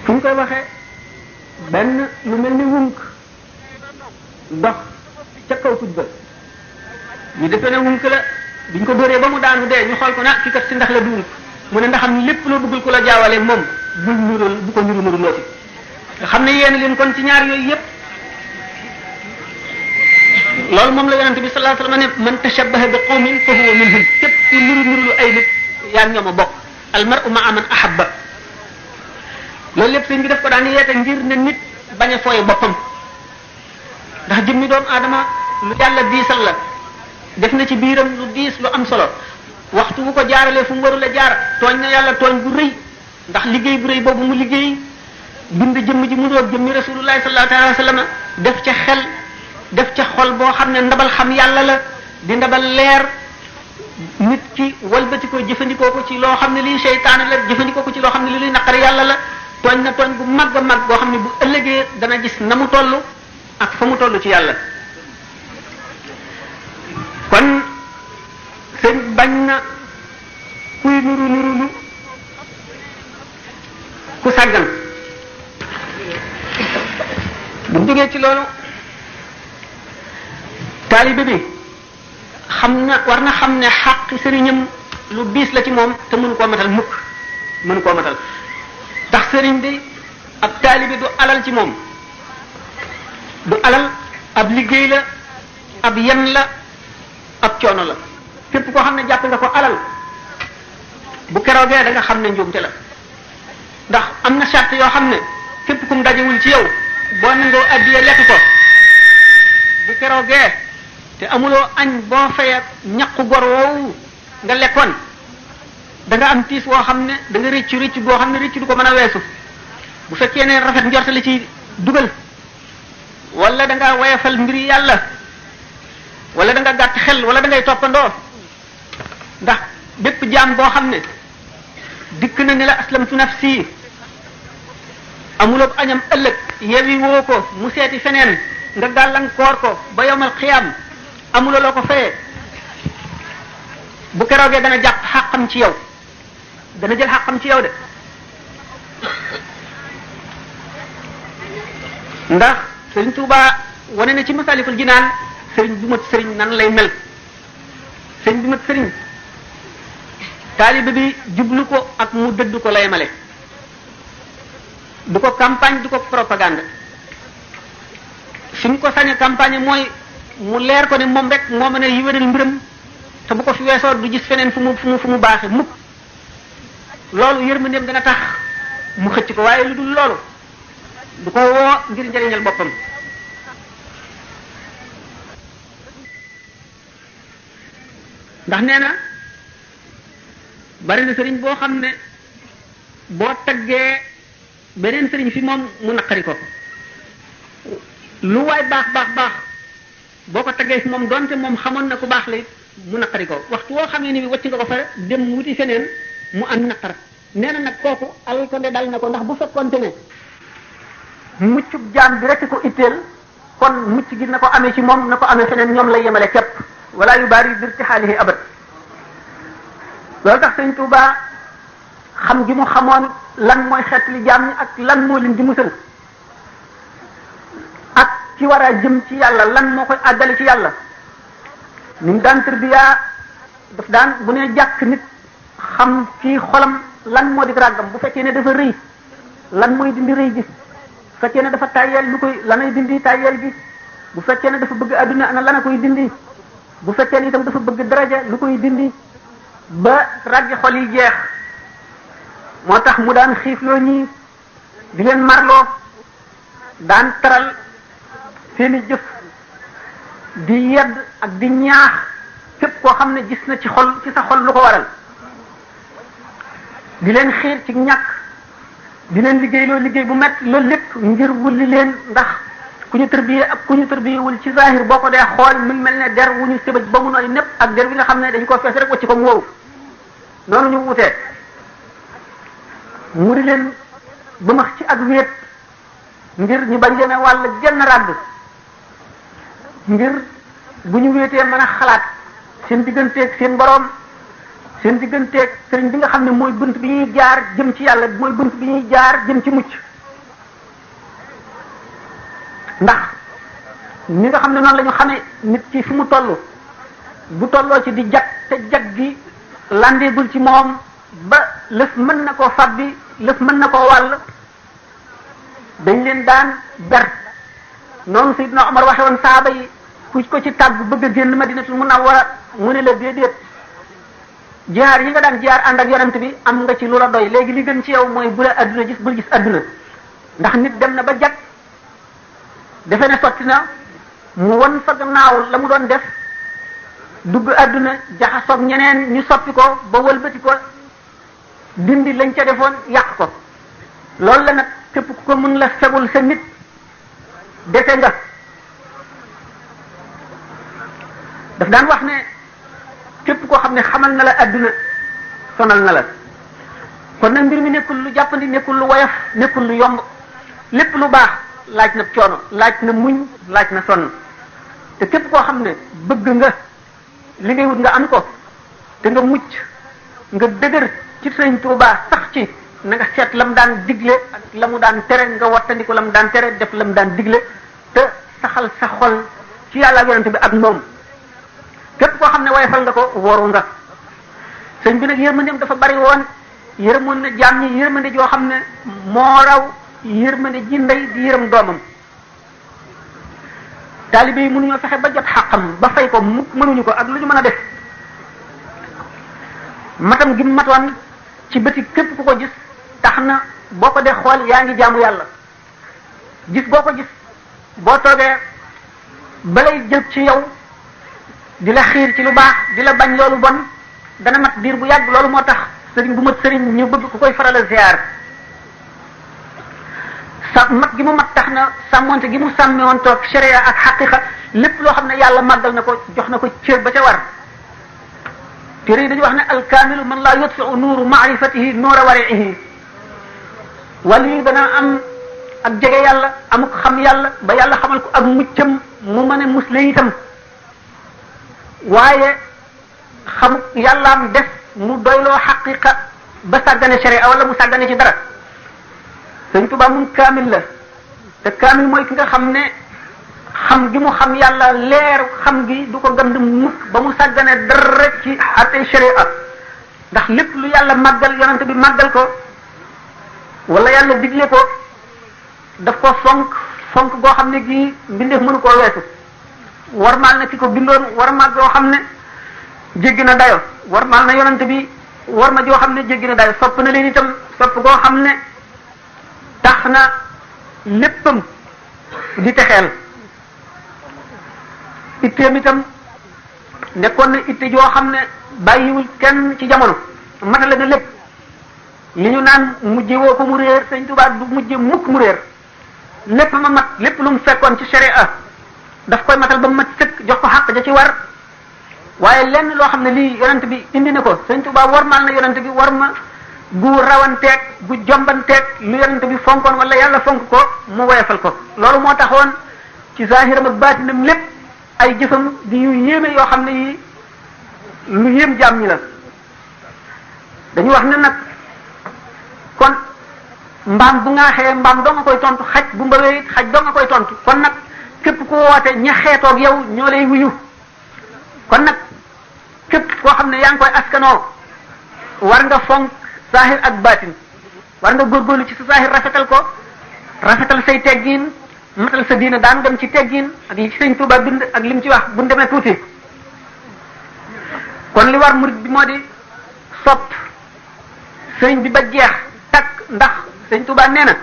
fu ñu koy waxee benn lu mel ni wunk dox ca kaw tuj ba ñu defee ne wunk la biñ ko dóoree ba mu daanu dee ñu xool ko na ki kat si ndax la du wunk mu ne ndaxam lépp loo bëggul ku la jaawale moom bu ko nuru looti nga xam ne yéen leen kon ci ñaar yooyu yépp loolu moom la yonente bi sallallahu alayhi wasallam ne man tashabbaha bi qawmin fa huwa minhum képp ku nuru ay nit yaa ngi ñoom a bokk al mar'u ma'a man ahabba loolu lépp sëñ bi def ko daan yeete ngir ne nit bañ a fooye boppam ndax jëmmi doomu aadama lu yàlla diisal la def na ci biiram lu diis lu am solo waxtu bu ko jaaralee fu mu warul a jaar tooñ na yàlla tooñ bu rëy ndax liggéey bu rëy boobu mu liggéey bind jëmm ji mu doog jëmmi rasulullahi sallallahu alayhi wasallam def ca xel def ca xol boo xam ne ndabal xam yàlla la di ndabal leer nit ki walbati ko jëfandikoo ko ci loo xam ne lii seytaane la jëfandikoo ko ci loo xam ne lii naqari yàlla la tooñ na tooñ bu mag a mag boo xam ne bu ëllëgee dana gis na mu toll ak fa mu toll ci yàlla kon sëñ bañ na kuy nuru ku sàggan bu jógee ci loolu taalibe bi war na xam ne xàq sëriñam lu diis la ci moom te mënu koo matal mukk mënu koo matal ndax sëriñ bi ab taalibe du alal ci moom du alal ab liggéey la ab yen la ab coono la képp koo xam ne jàpp nga ko alal bu keroogee da nga xam ne njuumte la ndax am na charte yoo xam ne képp kum dajewul ci yow boo nangoo addiya lekk ko bu keroogee te amuloo añ boo fayee ñaqu gor woowu nga lekkoon da nga am tiis woo xam ne da nga rëcc boo xam ne rëcc du ko mën a weesu bu fekkee ne rafet njort la ci dugal wala da nga wayafal mbiri yàlla wala da nga gàtt xel wala da ngay toppandoo ndax bépp jaam boo xam ne dikk na ne la aslamtu nafsi amuloo añam ëllëg yewi woo ko mu seeti feneen nga gàllankoor ko ba yowmal xiyaam amuloo loo ko fayee bu keroogee dana jàpp xàqam ci yow dana jël xàqam ci yow de ndax Sëriñ Tuubaa wane na ci Masaalikul Jinaan sëriñ bu mat sëriñ nan lay mel sëriñ bu mat sëriñ taalibe bi jublu ko ak mu dëdd ko lay male du ko campagne du ko propagande fi mu ko sañe campagne mooy mu leer ko ne moom rek moo mën a yiwénal mbiram te bu ko fi weesoo du gis feneen fu mu baaxe mukk loolu yërmandeem dana tax mu xëcc ko waaye lu dul loolu du ko woo ngir njëriñal boppam ndax nee na bari na sëriñ boo xam ne boo taggee beneen sëriñ fi moom mu naqari ko lu waay baax boo ko taggee fi moom donte moom xamoon na ku baax la mu naqari ko waxtu woo xam ne ni wacc nga ko fa dem wuti feneen mu am naqar nee na nag kooku alkande dal na ko ndax bu fekkonte ne muccub jaam bi rek ko itteel kon mucc gi na ko amee ci moom na ko amee feneen ñoom lay yemale képp wala yu bari bir ci xaalihi abad loolu tax Sëñ Tuubaa xam gi mu xamoon lan mooy xeet li jaam ñi ak lan moo leen di musal ak ci war a jëm ci yàlla lan moo koy àggale ci yàlla ni mu daan tarbiya daf daan bu ne jàkk nit xam ci xolam lan moo di ràggam bu fekkee ne dafa rëy lan mooy dindi rëy gi bu fekkee ne dafa tàyyeel lu koy lanay dindi tàyyeel gi bu fekkee ne dafa bëgg adduna ana lana koy dindi bu fekkee ne itam dafa bëgg daraja lu koy dindi ba ràggi xol yi jeex moo tax mu daan xiifloo ñii di leen marloo daan taral seeni jëf di yedd ak di ñaax képp koo xam ne gis na ci sa xol lu ko waral di leen xiir ci ñàkk di leen liggéey bu metti loolu lépp ngir wulli leen ndax ku ñu tërbiyee ak ku ñu tërbiyewul ci zahir boo ko dee xool mu mel ne der wu ñu sëbëj ba mu nooy népp ak der bi nga xam ne dañ koo fees rek wacc ko mu wow noonu ñu wutee mu di leen ba max ci ak wéet ngir ñu bañ leen a wàll genn ràgg ngir bu ñu wéetee mën a xalaat seen digganteeg seen boroom seen digganteeg sëriñ bi nga xam ne mooy bunt bi ñuy jaar jëm ci yàlla mooy bunt bi ñuy jaar jëm ci mucc ndax ñi nga xam ne noonu la ñu xamee nit ki fi mu toll bu tolloo ci di jag te jag gi landeegul ci moom ba lëf mën na koo fabbi lëf mën na koo wàll dañ leen daan ber noonu Seydina Omar waxe woon saaba yi ku ko ci tàggu bëgg a génn Madinatul Munawwara mu ne la déedéet jihaar yi nga daan jihaar ànd ak yonent bi am nga ci lu la doy léegi li gën ci yow mooy bu la adduna gis bul gis adduna ndax nit dem na ba jag defe ne sotti na mu won fa gannaaw la mu doon def dugg adduna jaxasoog ñeneen ñu soppi ko ba wëlbati ko dindi lañ ca defoon yàq ko loolu la nag képp ku ko mën la fegul sa nit dese nga daf daan wax ne képp koo xam ne xamal na la adduna sonal na la kon nag mbir mi nekkul lu jàppandi nekkul lu woyof nekkul lu yomb lépp lu baax laaj na coono laaj na muñ laaj na sonn te képp koo xam ne bëgg nga li ngay wut nga am ko te nga mucc nga dëgër ci Sëriñ Tuubaa sax ci na nga seet la mu daan digle ak la mu daan tere nga wattandiku la mu daan tere def la mu daan digle te saxal sa xol ci yàlla ak yonent bi ak moom képp koo xam ne woyofal nga ko woru nga sëñ bi nag yërmandeem dafa bari woon yërëmoon na jaam ñi yërmande joo xam ne moo raw yërmande ji ndey di yërëm doomam taalibe yi mënuñoo fexe ba jot xàqam ba fay ko mukk mënuñu ko ak lu ñu mën a def matam gi matoon ci bëti képp ku ko gis tax na boo ko dee xool yaa ngi jaamu yàlla gis boo ko gis boo toogee balay jël ci yow di la xiir ci lu baax di la bañ loolu bon dana mat diir bu yàgg loolu moo tax sëriñ bu mat sëriñ ñu bëgg ku koy faral a ziar sa mat gi mu mat tax na sàmmonte gi mu sàmme woon toog sharia ak xaqiqa lépp loo xam ne yàlla màggal na ko jox na ko cër ba ca war téere yi dañu wax ne alkaamilu man laa yutfiu nuuru maarifatihi nuura wariihi wàllu yi dana am ak jege yàlla amuk xam yàlla ba yàlla xamal ko ak muccam mu mën a musle itam waaye xamuk yàllaam def mu doyloo xaqiqa ba sàggane sharia wala mu sàggane ci dara Sëñ Tuubaa moom kaamil la te kaamil mooy ki nga xam ne xam gi mu xam yàlla leer xam gi du ko gand mukk ba mu sàggane dara ci àttey sharia ndax lépp lu yàlla màggal yonante bi màggal ko wala yàlla digle ko daf ko fonk goo xam ne gii mbindeef mënu koo weesu warmaal na ki ko bindoon warmaal joo xam ne jéggi na dayo warmaal na yonent bi warma joo xam ne jéggi na dayo sopp na leen itam sopp goo xam ne tax na léppam di texeel itteem itam nekkoon na itte joo xam ne bàyyiwul kenn ci jamono matale na lépp li ñu naan mujje woo ko mu réer Sëñ Tuubaa du mujje mukk mu réer lépp ma mat lépp lu mu fekkoon ci sharia daf koy matal ba mu mat sëkk jox ko xàq ja ci war waaye lenn loo xam ne lii yonent bi indi na ko Sëñ Tuubaa warmal na yonent bi war ma gu rawanteeg gu jombanteeg lu yonent bi fonkoon wala yàlla fonk ko mu woyefal ko loolu moo taxoon ci zahiram ak baatinam lépp ay jëfam di yu yéeme yoo xam ne yi lu yéem jaam ñi la dañu wax ne nag kon mbaam bu ngaaxee mbaam doo nga koy tontu xaj bu mbawee xaj doo nga koy tontu kon nag képp ku woote ña xeetoog yow ñoo lay wuyu kon nag képp koo xam ne yaa ngi koy askanoo war nga fonk zahir ak baatin war nga góorgóorlu ci sa zahir rafetal ko rafetal say teggin matal sa diina daan dem ci teggin ak li ci Sëñ Tuubaa bind ak lim ci wax bu demee tuuti kon li war murid bi moo di sopp sëriñ bi ba jeex takk ndax Sëñ Tuubaa nee na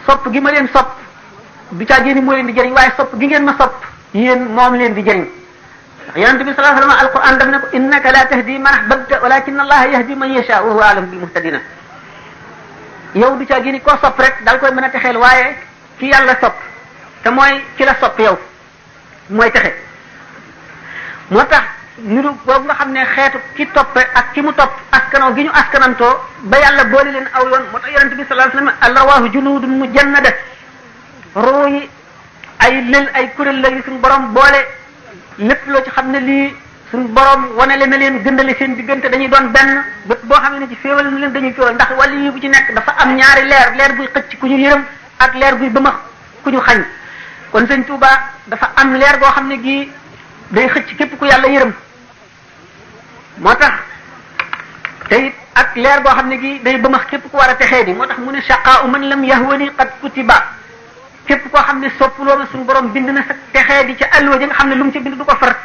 sopp gi ma leen sopp du caa génni moo leen di jëriñ waaye sopp gi ngeen ma sopp yéen moom leen di jëriñ yonent bi sallallahu alayhi wa sallam alquran daf ne ko innaka la tahdi man ahbabta walakin allaha yahdi man yasha wa huwa alam bil muhtadina yow du caa génni koo sopp rek dal koy mën a texeel waaye ki yàlla sopp te mooy ki la sopp yow mooy texe moo tax niru boobu nga xam ne xeetu ki toppe ak ki mu topp askanoo gi ñu askanantoo ba yàlla boole leen aw yoon moo tax yonent bi sallallahu alayhi wa sallam al-arwaahu junuudun mujannada roo yi ay lël ay kuréel la yu suñu borom boole lépp loo ci xam ne lii suñu borom wanele na leen gëndale seen diggante dañuy doon benn bépp boo xam ne ci féewal na leen dañuy féewal ndax wàllu yi bu ci nekk dafa am ñaari leer buy xëcc ku ñu yërëm ak leer buy bëmax ku ñu xañ kon Sëñ Tuubaa dafa am leer goo xam ne gii day xëcc képp ku yàlla yërëm moo tax te it ak leer goo xam ne gii day bëmax képp ku war a texee di moo tax mu ne shaqaa'u man lam yahwani qad kutiba képp koo xam ne soppuloo ma suñu borom bind na sa texee di ca alluwa ji nga xam ne lu mu ci bind du ko far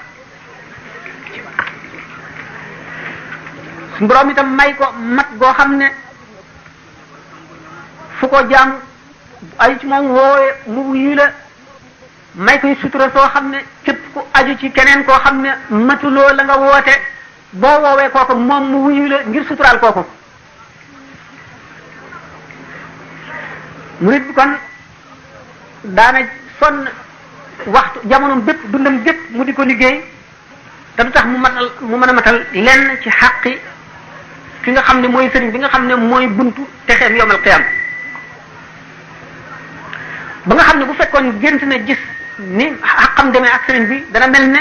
suñu borom itam may ko mat goo xam ne fu ko jaam ay ci moom woowe mu wuyu la may koy sutura soo xam ne képp ku aju ci keneen koo xam ne matuloo la nga woote boo woowee kooku moom mu wuyu la ngir suturaal kooku murid bi kon daana sonn waxtu jamonoom bépp dundam bépp mu di ko liggéey te du tax mu mën a matal lenn ci xaqi ki nga xam ne mooy sëriñ bi nga xam ne mooy buntu texeem yawmal qiyaam ba nga xam ne bu fekkoon gént na gis ni xaqam demee ak sëriñ bi dana mel ne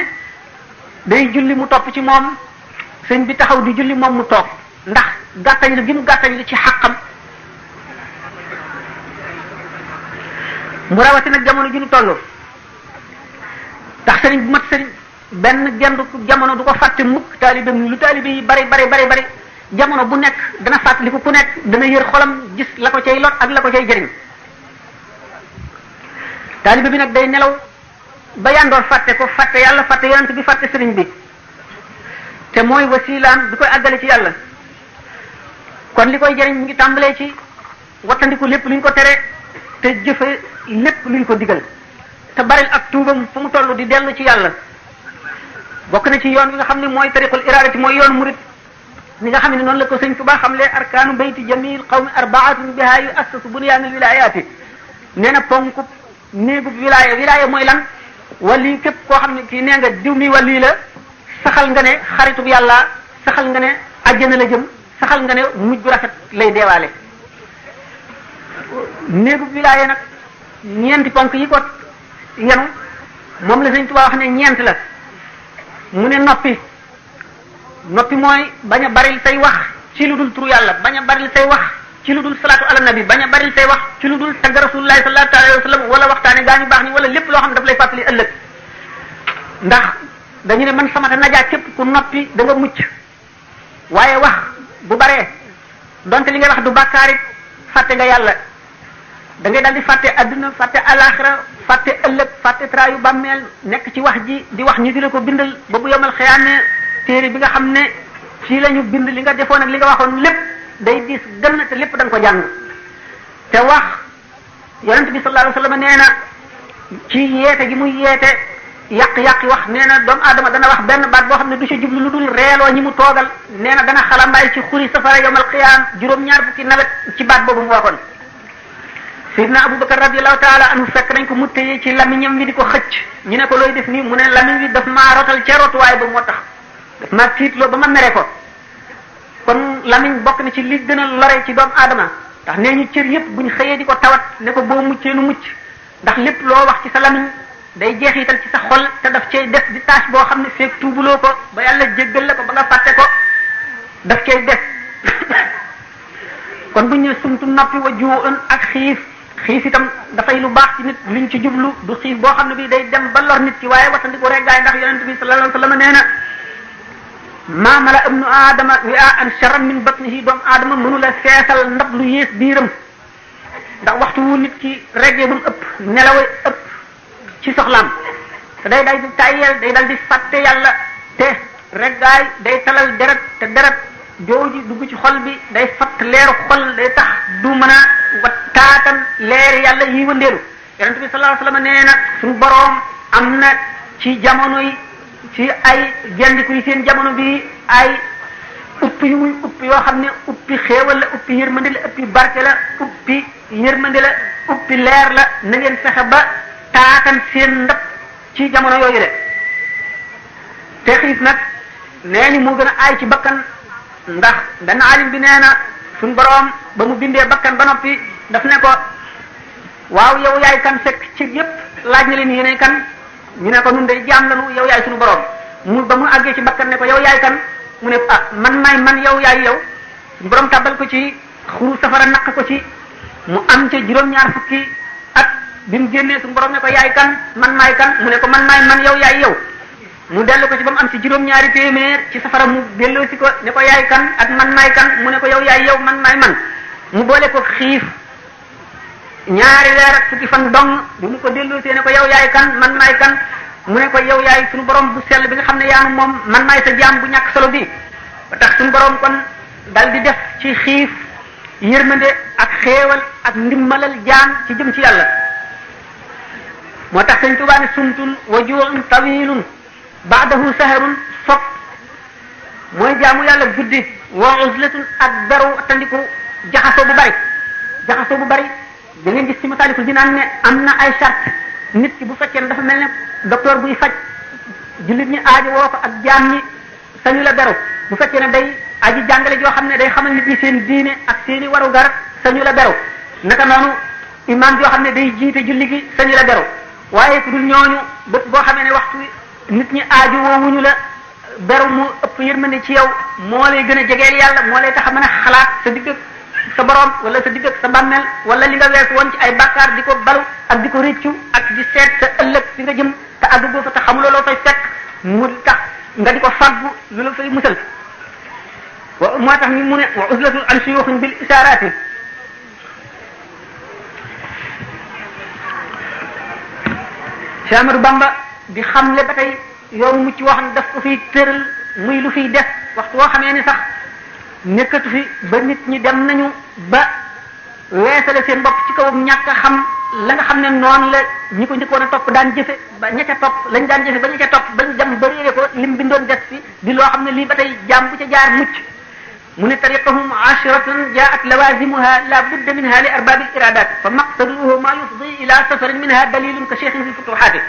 day julli mu topp ci moom sëriñ bi taxaw di julli moom mu toog ndax gàttañ la gi mu gàttañ la ci xaqam mu rawati nag jamono ji ñu toll ndax sëriñ bu mat sëriñ benn gendu jamono du ko fàtte mukk taalibe lu taalibe yi bari jamono bu nekk dana fàttaliku ku nekk dana yër xolam gis la ko cay lot ak la ko cay jëriñ taalibe bi nag day nelaw ba yandoor fàtte ko fàtte yàlla fàtte yonent bi fàtte sëriñ bi te mooy wasilaan bi koy àggale ci yàlla kon li koy jëriñ mi ngi tàmbalee ci wattandiku lépp luñ ko tere te jëfe lépp luñ ko digal te baril ak tuubam fu mu toll di dellu ci yàlla bokk na ci yoon bi nga xam ne mooy tariqul iradati mooy yoon murid ni nga xam ne noonu la ko Sëñ Tuubaa xam le arkaanu bayti jamil qawmi arbaatun biha yu assasu bunyaanul wilayaati nee na ponku néegub wilaya mooy lan wali képp koo xam ne kii nee nga diw mi wali la saxal nga ne xaritub yàlla saxal nga ne àjjana la jëm saxal nga ne mujj bu rafet lay deewaale néegub wilaya nag ñeenti ponk yi ko yenu moom la Sëñ Tuubaa wax ne ñeent la mu ne noppi mooy bañ a baril say wax ci lu dul turu yàlla bañ a baril say wax ci lu dul salaatu ala nabi bañ a baril say wax ci lu dul tagg rasulullahi sallallahu alayhi wa sallam wala waxtaane gaa ñu baax ni wala lépp loo xam ne daf lay fàttali ëllëg ndax dañu ne man sama najaa képp ku noppi da nga mucc waaye wax bu baree donte li ngay wax du bàkkaarit fàtte nga yàlla da ngay daal di fàtte adduna fàtte alaxira fàtte ëllëg fàtte traayu bàmmeel nekk ci wax ji di wax ñu di la ko bindal ba bu yomal xiyaame téere bi nga xam ne fii la ñu bind li nga defoon ak li nga waxoon lépp day diis gën te lépp da nga ko jàng te wax yonent bi sallallahu alayhi wasallam nee na ci yeete gi muy yeete yàq-yàq wax nee na doomu aadama dana wax benn baat boo xam ne du ci jublu lu dul reeloo ñi mu toogal nee na dana xalambaay ci xuri safara yomal xiyaam juróom-ñaar fukki nawet ci baat boobu mu waxoon Seydina Abubakar radiyallahu taala anhu fekk nañ ko mu téye ci lamiñam wi di ko xëcc ñu ne ko looy def nii mu ne lamiñ wi daf maa rotal ca rotuwaay ba moo tax daf maa tiitloo ba ma mere ko kon lamiñ bokk na ci li gën a lore ci doomu aadama ndax nee ñu cër yëpp buñ xëyee di ko tawat ne ko boo muccee nu mucc ndax lépp loo wax ci sa lamiñ day jeexital ci sa xol te daf cay def di tâche boo xam ne feek tuubuloo ko ba yàlla jéggal la ko ba nga fàtte ko daf cay def kon buñ ne sumtu noppi wa juun ak xiif itam dafay lu baax ci nit liñ ci jublu du xiif boo xam ne bi day dem ba lor nit ci waaye watandi ko reggaay ndax yonent bi sallallahu alayhi wasallam nee na ma mala ibnu aadama wi'an sharran min batnihi doomu aadama mënu la feesal ndab lu yées biiram ndax waxtu wu nit ki reggee ba mu ëpp nelaw ëpp ci soxlaam te day dal di tàyyeel day dal di fàtte yàlla te reggaay day talal deret te deret jooju dugg ci xol bi day fatt leeru xol day tax du mën a wattaatan leer yàlla yi wëndeelu yonent bi sallallahu alayhi wasallam nee na suñu boroom am na ci jamono yi ci ay gendiku yi seen jamono bi ay upp yu muy upp yoo xam ne uppi xéewal la uppi yërmande la uppi barke la uppi yërmande la uppi leer la na ngeen fexe ba taatan seen ndab ci jamono yooyu de te xiif nag nee ni moo gën a aay ci bakkan ndax benn alim bi nee na suñ boroom ba mu bindee bakkan ba noppi daf ne ko waaw yow yaay kan fekk ci yépp laaj na leen yéenay kan ñu ne ko nun day jaam lanu yow yaay suñu boroom mu ba mu àggee ci bakkan ne ko yow yaay kan mu ne ah man maay man yow yaay yow suñu boroom tàbbal ko ci xuru safara naq ko ci mu am ca juróom-ñaar fukki at bi mu génnee suñu boroom ne ko yaay kan man maay kan mu ne ko man maay man yow yaay yow mu dellu ko ci ba mu am ci juróom-ñaari téeméer ci safara mu delloo si ko ne ko yaay kan ak man maay kan mu ne ko yow yaay yow man maay man mu boole ko xiif ñaari weer ak fukki fan dong bi mu ko delloo see ne ko yow yaay kan man maay kan mu ne ko yow yaay suñu borom bu sell bi nga xam ne yaanu moom man maay sa jaam bu ñàkk solo bi ba tax suñu borom kon dal di def ci xiif yërmande ak xéewal ak ndimmalal jaam ci jëm ci yàlla moo tax Sëñ Tuubaa ne sumtun wa ju'un tawilun ba'dahu saharun sopp mooy jaamu yàlla guddi wa uzlatun ak beru tandiku jaxasoo bu bari da ngeen gis ci Masaalikul Jinaan ne am na ay charte nit ki bu fekkee ne dafa mel ne docteur buy faj jullit ñi aajo woo ko ak jaam ñi sañu la beru bu fekkee ne day aji jàngale joo xam ne day xamal nit ñi seen diine ak seeni waru gar sañu la beru naka noonu imam joo xam ne day jiite julli gi sañu la beru waaye ku dul ñooñu bët boo xamee ne waxtu nit ñi aaju woowuñu la beru mu ëpp yërmande ci yow moo lay gën a jegeel yàlla moo lay tax a mën a xalaat sa digg sa borom wala sa digg ak sa bàmmeel wala li nga wees woon ci ay bàkkaar di ko balu ak di ko réccu ak di seet sa ëllëg fi nga jëm te àddu boo fa te xamuloo loo fay fekk mu tax nga di ko faggu lu la fay musal moo tax ni mu ne wa uzlatun an shuyukhin bil isharati Cheikh Ahmadou Bamba di xamle ba tey yoonu mucc woo xam ne daf ko fiy tëral muy lu fiy def waxtu woo xamee ni sax nekkatu fi ba nit ñi dem nañu ba weesale seen bopp ci kaw ñàkk a xam la nga xam ne noonu la ñi ko njëkkoon a topp daan jëfe ba ña ca topp lañ daan jëfe ba ña ca topp bañ dem ba réere ko lim bindoon des fi di loo xam ne lii ba tey jaam bu ca jaar mucc mu ne tariqahum ashiratun jaat lawazimuha la budda minha li arbabil iradat fa maqsaduhu ma yufdi ila safarin minha dalilun ka cheikhin fi futuhati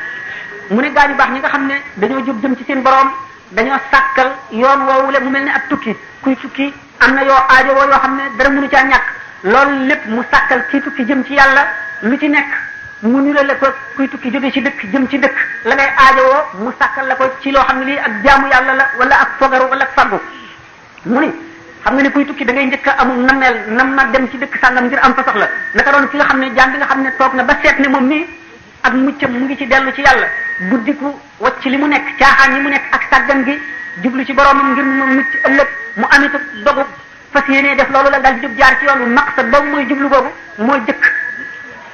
mu ne gaañu baax ñi nga xam ne dañoo jóg jëm ci seen borom dañoo sàkkal yoon woowule mu mel ne ab tukki kuy tukki am na yoo aajo woo yoo xam ne dara mënu caa ñàkk loolu lépp mu sàkkal kii tukki jëm ci yàlla lu ci nekk mu nirale la ko kuy tukki jóge ci dëkk jëm ci dëkk la ngay aajo woo mu sàkkal la ko ci loo xam ne lii ak jaamu yàlla la wala ak fogaru wala ak faggu mu ni xam nga ne kuy tukki da ngay njëkk a amul nameel nam ma dem ci dëkk sàngam ngir am fa soxla naka doon ki nga xam ne jaam bi nga xam ne toog na ba seet ne moom nii ak muccam mu ngi ci dellu ci yàlla buddiku wacc li mu nekk caaxaan yi mu nekk ak sàggan gi jublu ci boromam ngir mu mucc ëllëg mu amitu dogu fas yéenee def loolu la daal di jóg jaar ci yoon bu maqsad boobu mooy jublu boobu mooy jëkk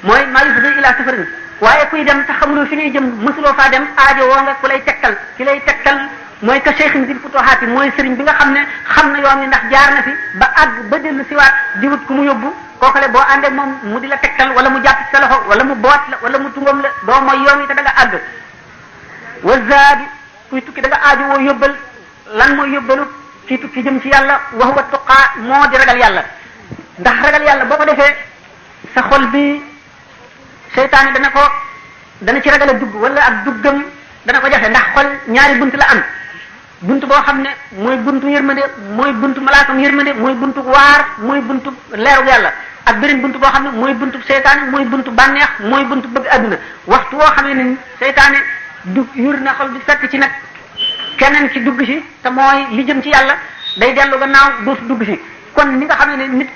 mooy maa yufdi ila safarin waaye kuy dem te xamuloo fi ngay jëm mësuloo faa dem aajo woo nga ku lay tegtal ki lay tegtal mooy ka cheikhin bil futuhaati mooy sëriñ bi nga xam ne xam na yoon ni ndax jaar na fi ba àgg ba dellu siwaat di wut ku mu yóbbu kookale boo àndee moom mu di la tegtal wala mu jàpp ci sa loxo wala mu boot la wala mu tungam la doo mooy yoon wi te da nga àgg wa zaadi kuy tukki da nga aajo woo yóbbal lan mooy yóbbalu kii tukki jëm ci yàlla wa huwa tuqaa moo di ragal yàlla ndax ragal yàlla boo ko defee sa xol bi seytaane dana ci ragal a dugg wala ak duggam dana ko jafe ndax xol ñaari bunt la am bunt boo xam ne mooy buntu yërmande mooy buntu malaakam yërmande mooy buntu waar mooy buntu leeru yàlla ak beneen buntu boo xam ne mooy buntu seytaane mooy buntu bànneex mooy buntu bëgg adduna waxtu woo xamee ne seytaane du yur na xol bi fekk ci nag keneen ci dugg ci te mooy li jëm ci yàlla day dellu gannaaw dootu dugg ci kon ni nga xam ne nit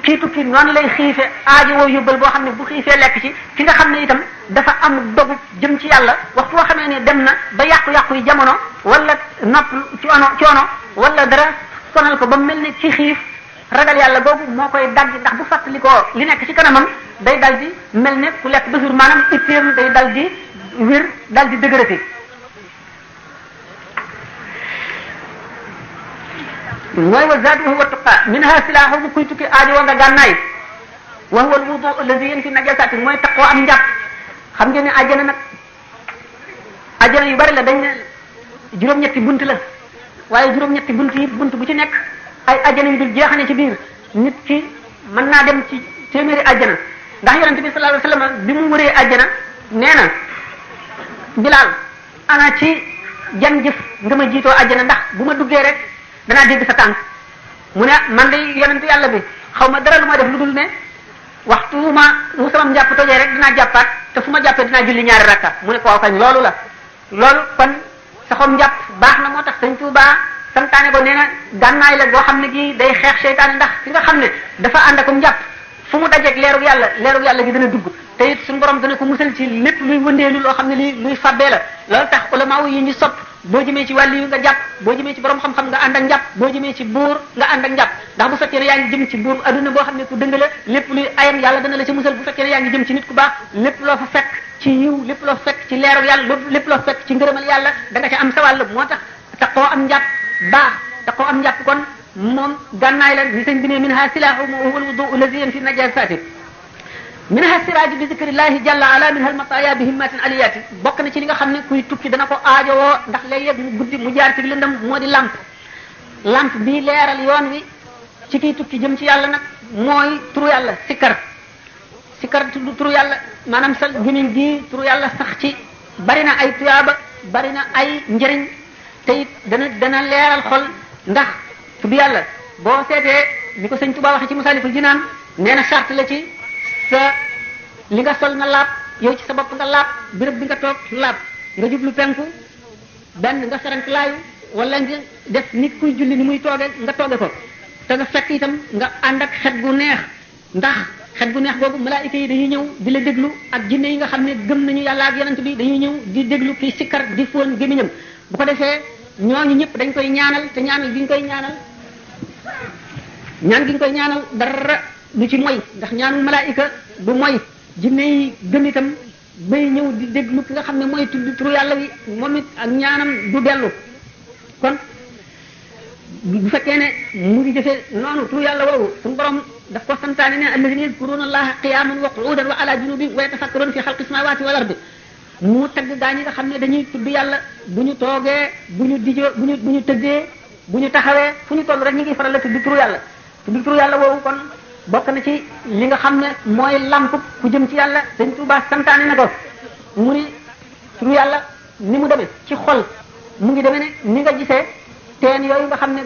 kii tukki noonu lay xiife aajo woo yóbbal boo xam ne bu xiifee lekk ci ki nga xam ne itam dafa am dogu jëm ci yàlla waxtu woo xamee ne dem na ba yàqu-yàqu yi jamono wala nopp coono wala dara sonal ko ba mel ne ci xiif ragal yàlla googu moo koy dagg ndax bu fàttali ko li nekk ci kanamam day dal di mel ne ku lekk ba suur maanaam itteem day dal di wér dal di dëgërati mooy wa zaadu wa huwa tuqa minha silaahu bu kuy tukki aajo wa nga gànnaay wa huwa alwudu alladi yanfi najasati mooy taqoo am njàpp xam ngeen ne àjjana nag àjjana yu bari la dañ ne juróom-ñetti bunt la waaye juróom-ñetti bunt yi bunt bu ci nekk ay àjjana yu dul jeexane ci biir nit ki mën naa dem ci téeméeri àjjana ndax yonente bi sallallahu alayhi wasallam bi mu wëree àjjana nee na Bilaal ana ci jan jëf nga ma jiitoo àjjana ndax bu ma duggee rek danaa dégg sa tànk mu ne man de yonentu yàlla bi xaw ma dara lu ma def lu dul ne waxtu mu sama njàpp tojee rek dinaa jàppaat te fu ma jàppee dinaa julli ñaari rakka mu ne ko waaw kañ loolu la loolu kon saxoom njàpp baax na moo tax Sëñ Tuubaa santaane ko nee na gànnaay la goo xam ne gi day xeex seytaane ndax ki nga xam ne dafa ànd akum njàpp fu mu dajeeg leerug yàlla gi dana dugg te it suñu borom dana ko musal ci lépp luy wëndeelu loo xam ne lii luy fabbee la loolu tax ulama yi ñu sopp boo jëmee ci wàllu yu nga jàpp boo jëmee ci borom xam-xam nga ànd ak njàpp boo jëmee ci buur nga ànd ak njàpp ndax bu fekkee ne yaa ngi jëm ci buur adduna boo xam ne ku dëng la lépp luy ayam yàlla dana la ci musal bu fekkee ne yaa ngi jëm ci nit ku baax lépp loo fa fekk ci yiw lépp loo fekk ci leerug yàlla lépp loo fekk ci ngërëmal yàlla da nga ca am sa wàll moo tax taqoo am njàpp baax taqoo am njàpp kon moom gànnaay la ni sëñ bi ne minha silaahu wa huwa alwudu alladi yanfi najasati minha siraaju bi zikrillahi jalla ala minha almataya bi himmatin aliyati bokk na ci li nga xam ne kuy tukki dana ko aajowoo ndax léeg-léeg mu guddi mu jaar ci lëndëm moo di lamp bii leeral yoon wi ci kiy tukki jëm ci yàlla nag mooy turu yàlla sikkar turu yàlla maanaam sa gémmiñ gi turu yàlla sax ci bari na ay tuyaaba bari na ay njëriñ te it dana leeral xol ndax tudd yàlla boo seetee ni ko sëñ Tuubaa waxe ci Masaalikul Jinaan nee na charte la ci sa li nga sol nga laab yow ci sa bopp nga laab béréb bi nga toog laab nga jublu penku benn nga ferank laayu wala nga def nit kuy julli ni muy tooge nga tooge ko te nga fekk itam nga ànd ak xet gu neex ndax xet gu neex boobu malaayika yi dañuy ñëw di la déglu ak jinne yi nga xam ne gëm nañu yàlla ak yonent bi dañuy ñëw di déglu kii sikkar di fóon gémmiñam bu ko defee ñooñu ñëpp dañ koy ñaanal te ñaanal gi ñu koy ñaanal ñaan gi ñu koy ñaanal dara du ci moy ndax ñaanul malaayika du moy jinne yi gëm itam bay ñëw di déglu ki nga xam ne mooy tudd turu yàlla wi moom it ak ñaanam du dellu kon bu fekkee ne mu ngi defee noonu turu yàlla woowu suñu borom daf ko santaane ne alladina yadkuruna allaha qiyaman wa qu'udan wa ala junubihim wa yatafakkaruna fi xalqi samawati wal ardi mu tagg gaa ñi nga xam ne dañuy tudd yàlla bu ñu toogee bu ñu dijoo bu ñu tëggee bu ñu taxawee fu ñu toll rek ñu ngi faral la tudd turu yàlla woowu kon bokk na ci li nga xam ne mooy lamp ku jëm ci yàlla Sëñ Tuubaa santaane na ko mu ni turu yàlla ni mu demee ci xol mu ngi demee ne ni nga gisee teen yooyu nga xam ne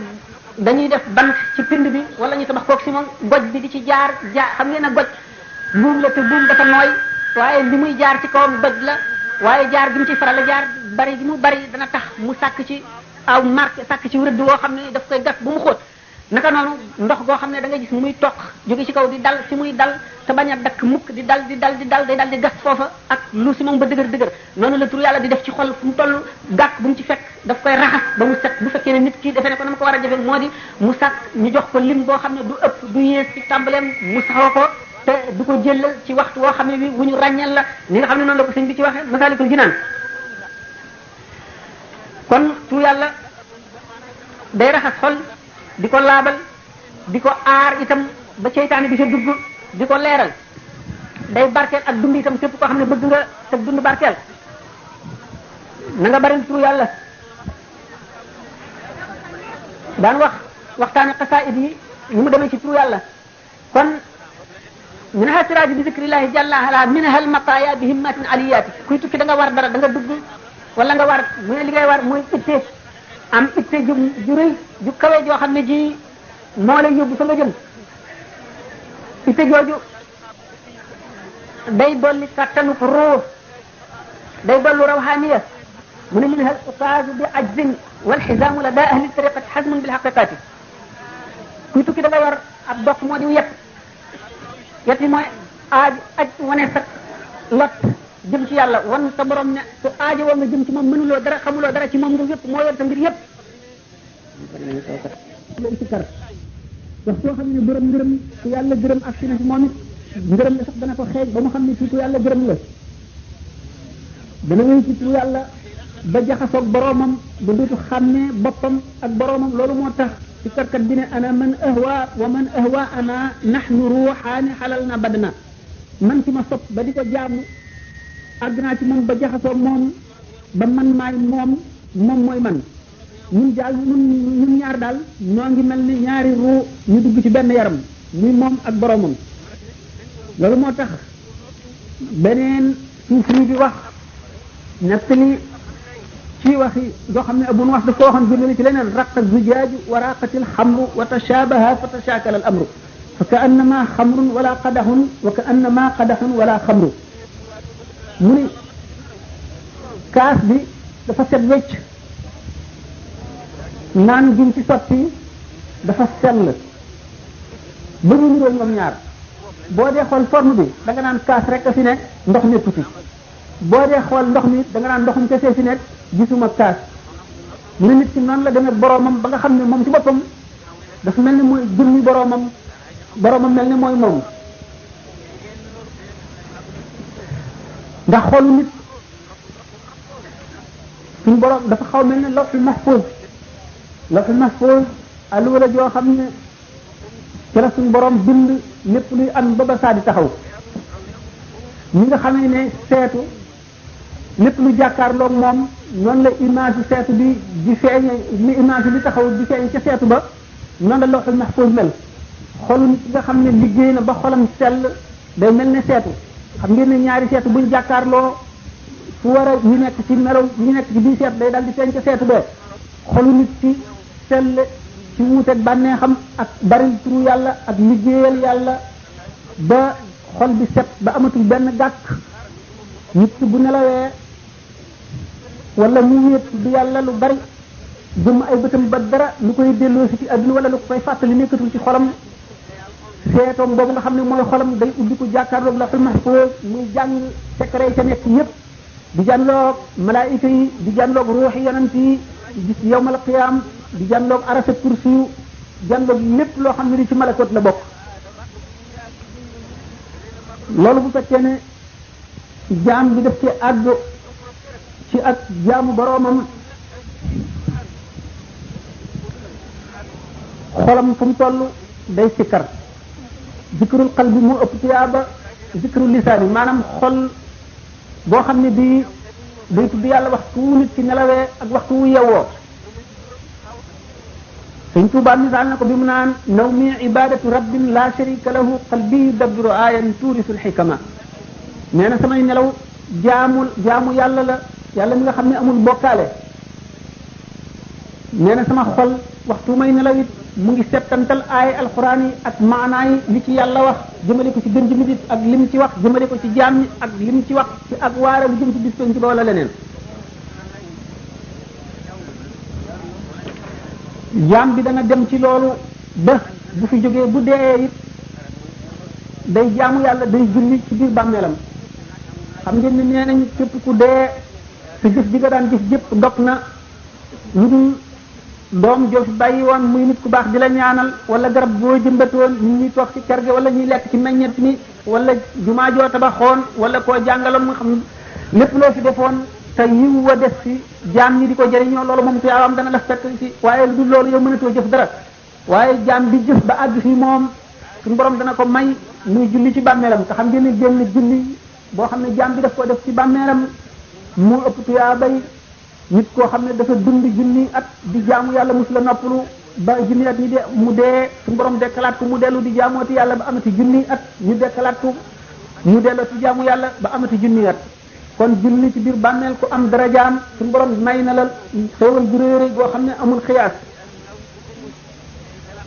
dañuy def bant ci pind bi wala ñu tabax koog si moom goj bi di ci jaar xam ngeen ne goj buum la te buum dafa nooy waaye li muy jaar ci kawam doj la waaye jaar gi mu ci faral jaar bari gi mu bari dana tax mu sàkk ci aw marque sàkk ci rëdd woo xam ne daf koy gas bu mu xóot naka noonu ndox goo xam ne da nga gis muy toq jóge ci kaw di dal fi muy dal te bañ a dakk mukk di dal day dal di gas foofa ak lu si moom ba dëgër noonu la tur yàlla di def ci xol fu mu toll gàkk bu mu ci fekk daf koy raxas ba mu set bu fekkee ne nit ki defe ne ko na ma ko war a jafe moo di mu sàkk ñu jox ko lim boo xam ne du ëpp du yées ci tàmbaleem mu saxoo ko te du ko jëlal ci waxtu woo xam ne bi wu ñu ràññeel la ni nga xam ne noonu la ko sëñ bi ci waxee Masaalikul Jinaan kon tur yàlla day raxas xol di ko laabal di ko aar itam ba seytaane bi sa dugg di ko leeral day barkeel ak dund itam képp koo xam ne bëgg nga sa dund barkeel na nga bari tur yàlla daan waxtaane xasaayid yi ni mu demee ci tur yàlla kon minha siraaju bi zikrillahi jalla ala minha al mataaya bi himmatin aliyaati kuy tukki da nga war dara da nga dugg wala nga war mu ne li ngay war mooy itte am itte ju rëy ju kawe joo xam ne ji moo lay yóbbu fa nga jëm itte jooju day dolli kattanu ruux day dollu rawhaniya mu ne minha al utaazu bi ajzin wal xisaamu la daa ahli tariqati xasmun bil xaqiqati kuy tukki da nga war ab dokk moo di yet yi mooy aj wane sa lot jëm ci yàlla wan sa borom ne su aajo woo nga jëm ci moom mënuloo dara xamuloo dara ci moom nga yëpp moo yor sa mbir yëpp lay si kar wax soo xam ne borom ngërëm ku yàlla gërëm ak si na ci moom it ngërëm la sax dana ko xeej ba mu xam ne ci ku yàlla gërëm la dana wéy ci ku yàlla ba jaxasoog boromam ba dootu xàmmee boppam ak boromam loolu moo tax ci karkat bi ne ana man ahwa wa man ahwa ana nahnu ruuxaani xalal na badna man ci ma sopp ba di ko jaamu àgg naa ci moom ba jaxasoo moom ba man maay moom mooy man ñun daal ñun ñaar daal ñoo ngi mel ni ñaari ruu ñu dugg ci benn yaram muy moom ak boromam loolu moo tax beneen suufri bi wax nettali ci waxi doo xam ne abun wax daf ko waxoon jëlali ci leneen raqa zujaaju wa raqatil xamru wa tashabaha fa tashakala al amru fa ka annama xamrun wala qadaxun wa ka annama qadaxun wala xamru mu ni kaas bi dafa set wecc naan giñ ci sotti dafa sell ba ñu niroo ñoom ñaar boo dee xool forme bi da nga naan kaas rek a fi nekk ndox nekku ci boo dee xool ndox mi da nga naan ndoxum kese fi nekk gisuma kaas mu ne nit ki noonu la demee boroomam ba nga xam ne moom ci boppam dafa mel ni mooy jëmmi boroomam mel ni mooy moom ndax xoolu nit suñu boroom dafa xaw mel ne lawhul mahfuz alluwa la joo xam ne ci la suñu boroom bind lépp luy am ba saa di taxaw ñi nga xamee ne seetu lépp lu jàkkaarloog moom noonu la image seetu bi di feeñ li image bi taxaw di feeñ ca seetu ba noonu la lawhul mahfuz mel xolu nit nga xam ne liggéey na ba xolam sell day mel ne seetu xam ngeen ne ñaari seetu buñ jàkkaarloo fu war a ñu nekk ci melaw ñu nekk ci bii seetu day dal di feeñ ca seetu ba xolu nit ci sell ci wuuteeg bànneexam ak bari turu yàlla ak liggéeyal yàlla ba xol bi set ba amatul benn gàkk nit ki bu nelawee wala mu wéet du yàlla lu bari jëm ay bëtam ba dara lu koy delloo si ci àdduna wala lu koy fàttali nekkatul ci xolam seetoom boobu nga xam ne mooy xolam day ubbi ko jàkkaarloog lawhul mahfuz muy jàng secret ca nekk yépp di jànloog malaayika yi di jànloog ruuxi yonent yi di gis yawmal qiyaam di jànloog arasa kursi jànloog lépp loo xam ne di ci malakot la bokk loolu bu fekkee ne jaam bi def ci àgg ci ak jaamu boroomam xolam fu mu toll day sikkar zikrul qalbi moo ëpp tiyaaba zikrul lisaani maanaam xol boo xam ne bii day tudd yàlla waxtu wu nit ci nelawee ak waxtu wu yewwoo Sëñ Tuubaa misaal na ko bi mu naan nawmi ibadatu rabbin la sharika lahu qalbi yudabbiru ayan tuurisul xikama nee na samay nelaw jaamu yàlla la yàlla mi nga xam ne amul bokkaale nee na sama xol waxtu may nelaw it mu ngi settantal aay alxuraan yi ak maanaa yi li ci yàlla wax jëmale ko ci gën ji nit ak lim ci wax jëmale ko ci jaam ñi ak lim ci wax ci ak waare lu jëm ci bis penc ba wala leneen jaam bi dana dem ci loolu ba bu fi jógee bu dee it day jaamu yàlla day julli ci biir bàmmeelam xam ngeen ni nee nañ képp ku dee sa jëf ji nga daan jëf jëpp dog na lu dul doom joo fi bàyyi woon muy nit ku baax di la ñaanal wala garab boo jëmbatoon nit ñi toog ci kër ga wala ñuy lekk ci meññet mi wala jumaa joo tabaxoon wala koo jàngaloon mu xam lépp loo fi defoon te yiw wa def fi jaam ñi di ko jëriñoo loolu moom tuyaabam dana la fekk ci waaye du loolu yow mënatoo jëf dara waaye jaam bi jëf ba àgg fii moom suñu borom dana ko may muy julli ci bàmmeelam te xam ngeen ne génn julli boo xam ne jaam bi daf ko def ci bàmmeelam mu ëpp tuyaabay nit koo xam ne dafa dund junni at di jaamu yàlla mus la noppalu ba junni at ñi de mu dee suñu borom dekkalaat ko mu dellu di jaamooti yàlla ba amati junni at ñu dekkalaat ko mu delloo ci jaamu yàlla ba amati junni at kon julli ci biir bàmmeel ku am darajaam suñu borom may na la xéewal gu réere goo xam ne amul xiyaas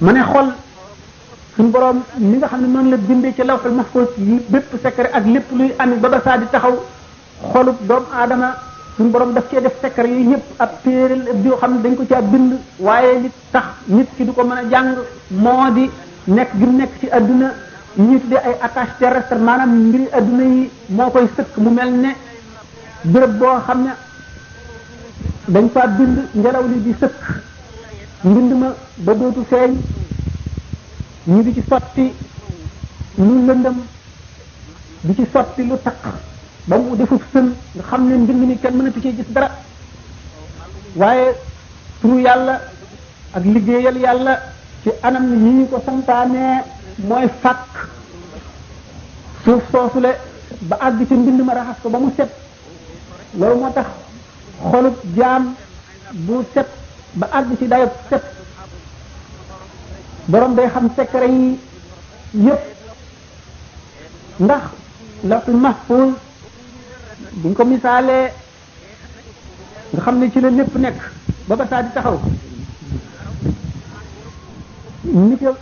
ma ne xol suñu borom mi nga xam ne noonu la bindee ci lawhul mahfuz bépp secret ak lépp luy ami ba saa di taxaw xolub doomu aadama suñu borom daf cee def secret yi yëpp ab téere yoo xam ne dañ ko caa bind waaye li tax nit ki du ko mën a jàng moo di nekk gi nekk ci adduna ñi tuddee ay attache terrestre maanaam mbiri adduna yi moo koy sëkk mu mel ne béréb boo xam ne dañ fa bind ngelaw li di sëkk mbind ma ba dootu feeñ ñu di ci sotti lu lëndëm di ci sotti lu taq ba mu defuf sën nga xam ne mbind mi kenn mënatu ci gis dara waaye turu yàlla ak liggéeyal yàlla ci anam yi ñu ko santaane mooy fàkk suuf soosule ba àgg ci mbind ma raxas ko ba mu set loolu moo tax xolub jaam bu set ba àgg ci dayob set borom day xam secret yi yëpp ndax lawhul mahfuz buñ ko misaalee nga xam ne ci la lépp nekk ba saa di taxaw ni ko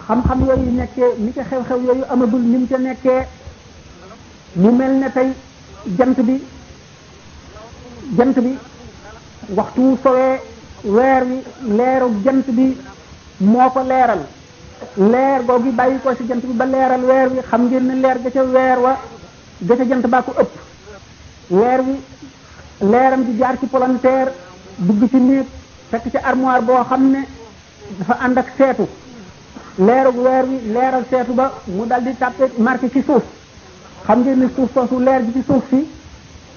xam-xam yooyu nekkee ni ko xew-xew yooyu amagul ni mu ca nekkee mu mel ne tey jant bi waxtu wu sowee weer wi leeru jant bi moo ko leeral leer googu bàyyi ko ci jant bi ba leeral weer wi xam ngeen ne leer ga ca weer wa ga ca jant baa ko ëpp weer wi leeram di jaar ci palanteer dugg ci néeg fekk ci armoire boo xam ne dafa ànd ak seetu leerug weer wi leeral seetu ba mu dal di tàppe marqué ci suuf xam ngeen ne suuf soosu leer gi ci suuf si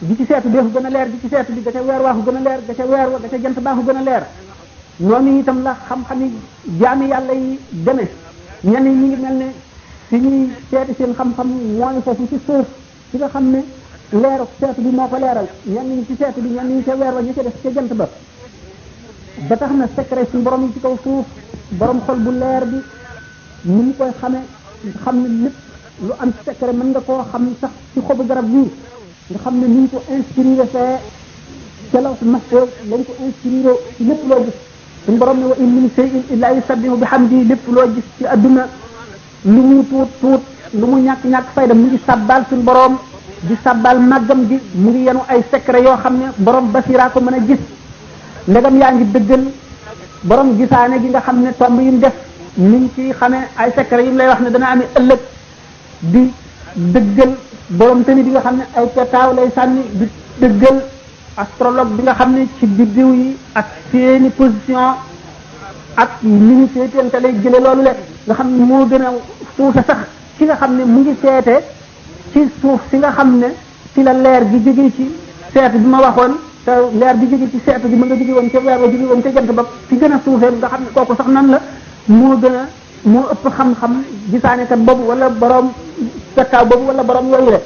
gi ci seetu defu gën a leer gi ci seetu bi ga ca weer waaxu gën a leer ga ca weer wa ga ca jant baaxu gën a leer noonu itam la xam-xami jaami yàlla yi deme ñenn ñi ngi mel ne si ñuy seeti seen xam-xam mooy foofu ci suuf si nga xam ne leeru seetu bi moo ko leeral ñenn ñi ci seetu bi ñenn ñi ca weer wa ñu ca def ca jant ba ba tax na secret suñu borom yi ci kaw suuf borom xol bu leer bi ni ñu koy xame nga xam ne lépp lu am secret mën nga koo xam sax ci xobu garab bii nga xam ne ni ñu ko inspiré fee ca lawhul mahfuz lañ ko inspiré ci lépp loo gis suñu borom ne wa in min shay'in illa yusabbihu bihamdi lépp loo gis ci adduna lu mu tuut lu mu ñàkk fayda mu ngi sabbal suñu borom di sabbal màggam gi mu ngi yenu ay secret yoo xam ne borom basira ko mën a gis ndegam yaa ngi dëggal borom gisaane gi nga xam ne tomb yi mu def niñ ci xamee ay secret yi mu lay wax ne dana amee ëllëg di dëggal borom tëni bi nga xam ne ay petaaw lay sànni di dëggal astrologue bi nga xam ne ci biddiw yi ak seeni position ak ni ñu seetante lay jële loolu le nga xam ne moo gën a suufe sax ci nga xam ne mu ngi seete ci suuf si nga xam ne ci la leer gi jóge ci seetu bi ma waxoon te leer bi jóge ci seetu bi ma nga jóge woon ca weer wa jóge woon ca jant ba fi gën a suufee nga xam ne kooku sax nan la moo ëpp xam-xam gisaanekat boobu wala borom pettaaw boobu wala borom yooyu le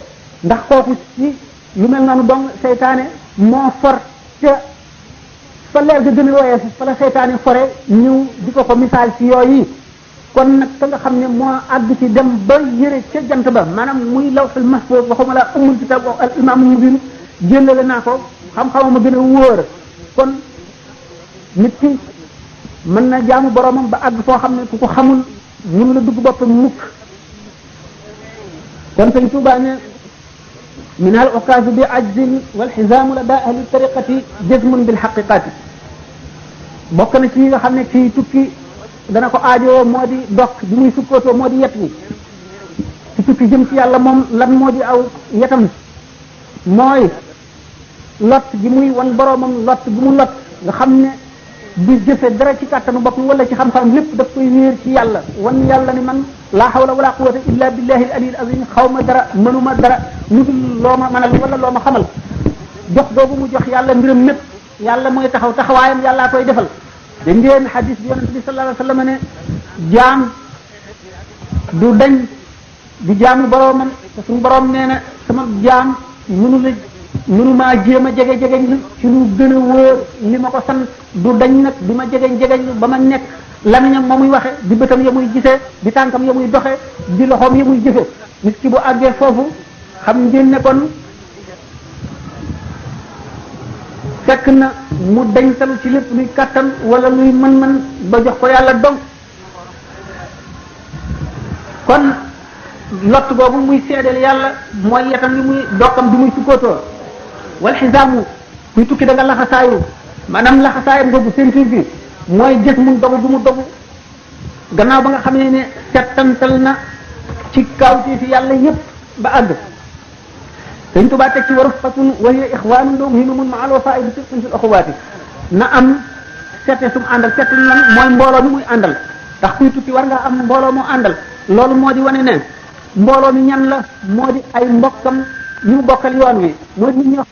ndax kooku ci lu mel noonu dong seytaane moo for ca fa leer ga gën a woyee fa la seytaane fore ñëw di ko misaal ci yooyu kon nag ka nga xam ne moo àgg ci dem ba yëre ca jant ba maanaam muy lawhul mahfuz waxuma la umul kitab al imam mubin jëlale naa ko xam-xamam a gën a wóor kon nit ki mën na jaamu boromam ba àgg foo xam ne ku ko xamul mënu la dugg boppam mukk kon sëñ Tuubaa ne min al ukaas bi ajzin wal xisaamu la daa ahli tariqati jazmun bil xaqiqati bokk na ci nga xam ne kii tukki dana ko aajowoo moo di dokk bi muy sukkootoo moo di yet wi ci tukki jëm ci yàlla moom lan moo di aw yetam mooy lot gi muy wan boromam lot gi mu lot nga xam ne di jëfe dara ci kàttanu boppam wala ci xam-xam lépp daf koy wéer ci yàlla wan yàlla ni man laa hawla wala quwwata illa billahi al aliyyil azim xaw ma dara mënuma dara lu dul loo ma mënal wala loo ma xamal jox boobu mu jox yàlla mbiram lépp yàlla mooy taxaw taxawaayam yàllaa koy defal da ngeen hadis bi yonente bi sallallahu alayhi wasallam ne jaam du dañ di jaamu boroomam te suñu boroom nee na sama jaam mënu maa jéem a jege ci lu gën a wóor li ma ko sant du dañ nag di ma jegeñ ba ma nekk lamiñam ma muy waxe di bëtam ya muy gisee di tànkam ya muy doxe di loxoom ya muy jëfe nit ki bu àggee foofu xam ngeen ne kon fekk na mu dañtalu ci lépp luy kàttan wala luy mën-mën ba jox ko yàlla dong kon lott boobu muy seedeel yàlla mooy yetam li muy dokkam bi muy sukkootoo wal xisaamu kuy tukki da nga laxasaayu maanaam laxasaayam googu ceinture bi mooy gis mu dogu bu mu dogu gannaaw ba nga xamee ne settantal na ci kawti fi yàlla yépp ba àgg Sëñ Tuubaa teg ci waru fatun wa hiya ixwaanun lahum himamun ma al wafaa'i bi sidqin fil uxuwaati na am sette sum àndal sette lan mooy mbooloo mi muy àndal ndax kuy tukki war nga am mbooloo moo àndal loolu moo di wane ne mbooloo mi ñan la moo di ay mbokkam ñu mu bokkal yoon wi moo di nit ñoo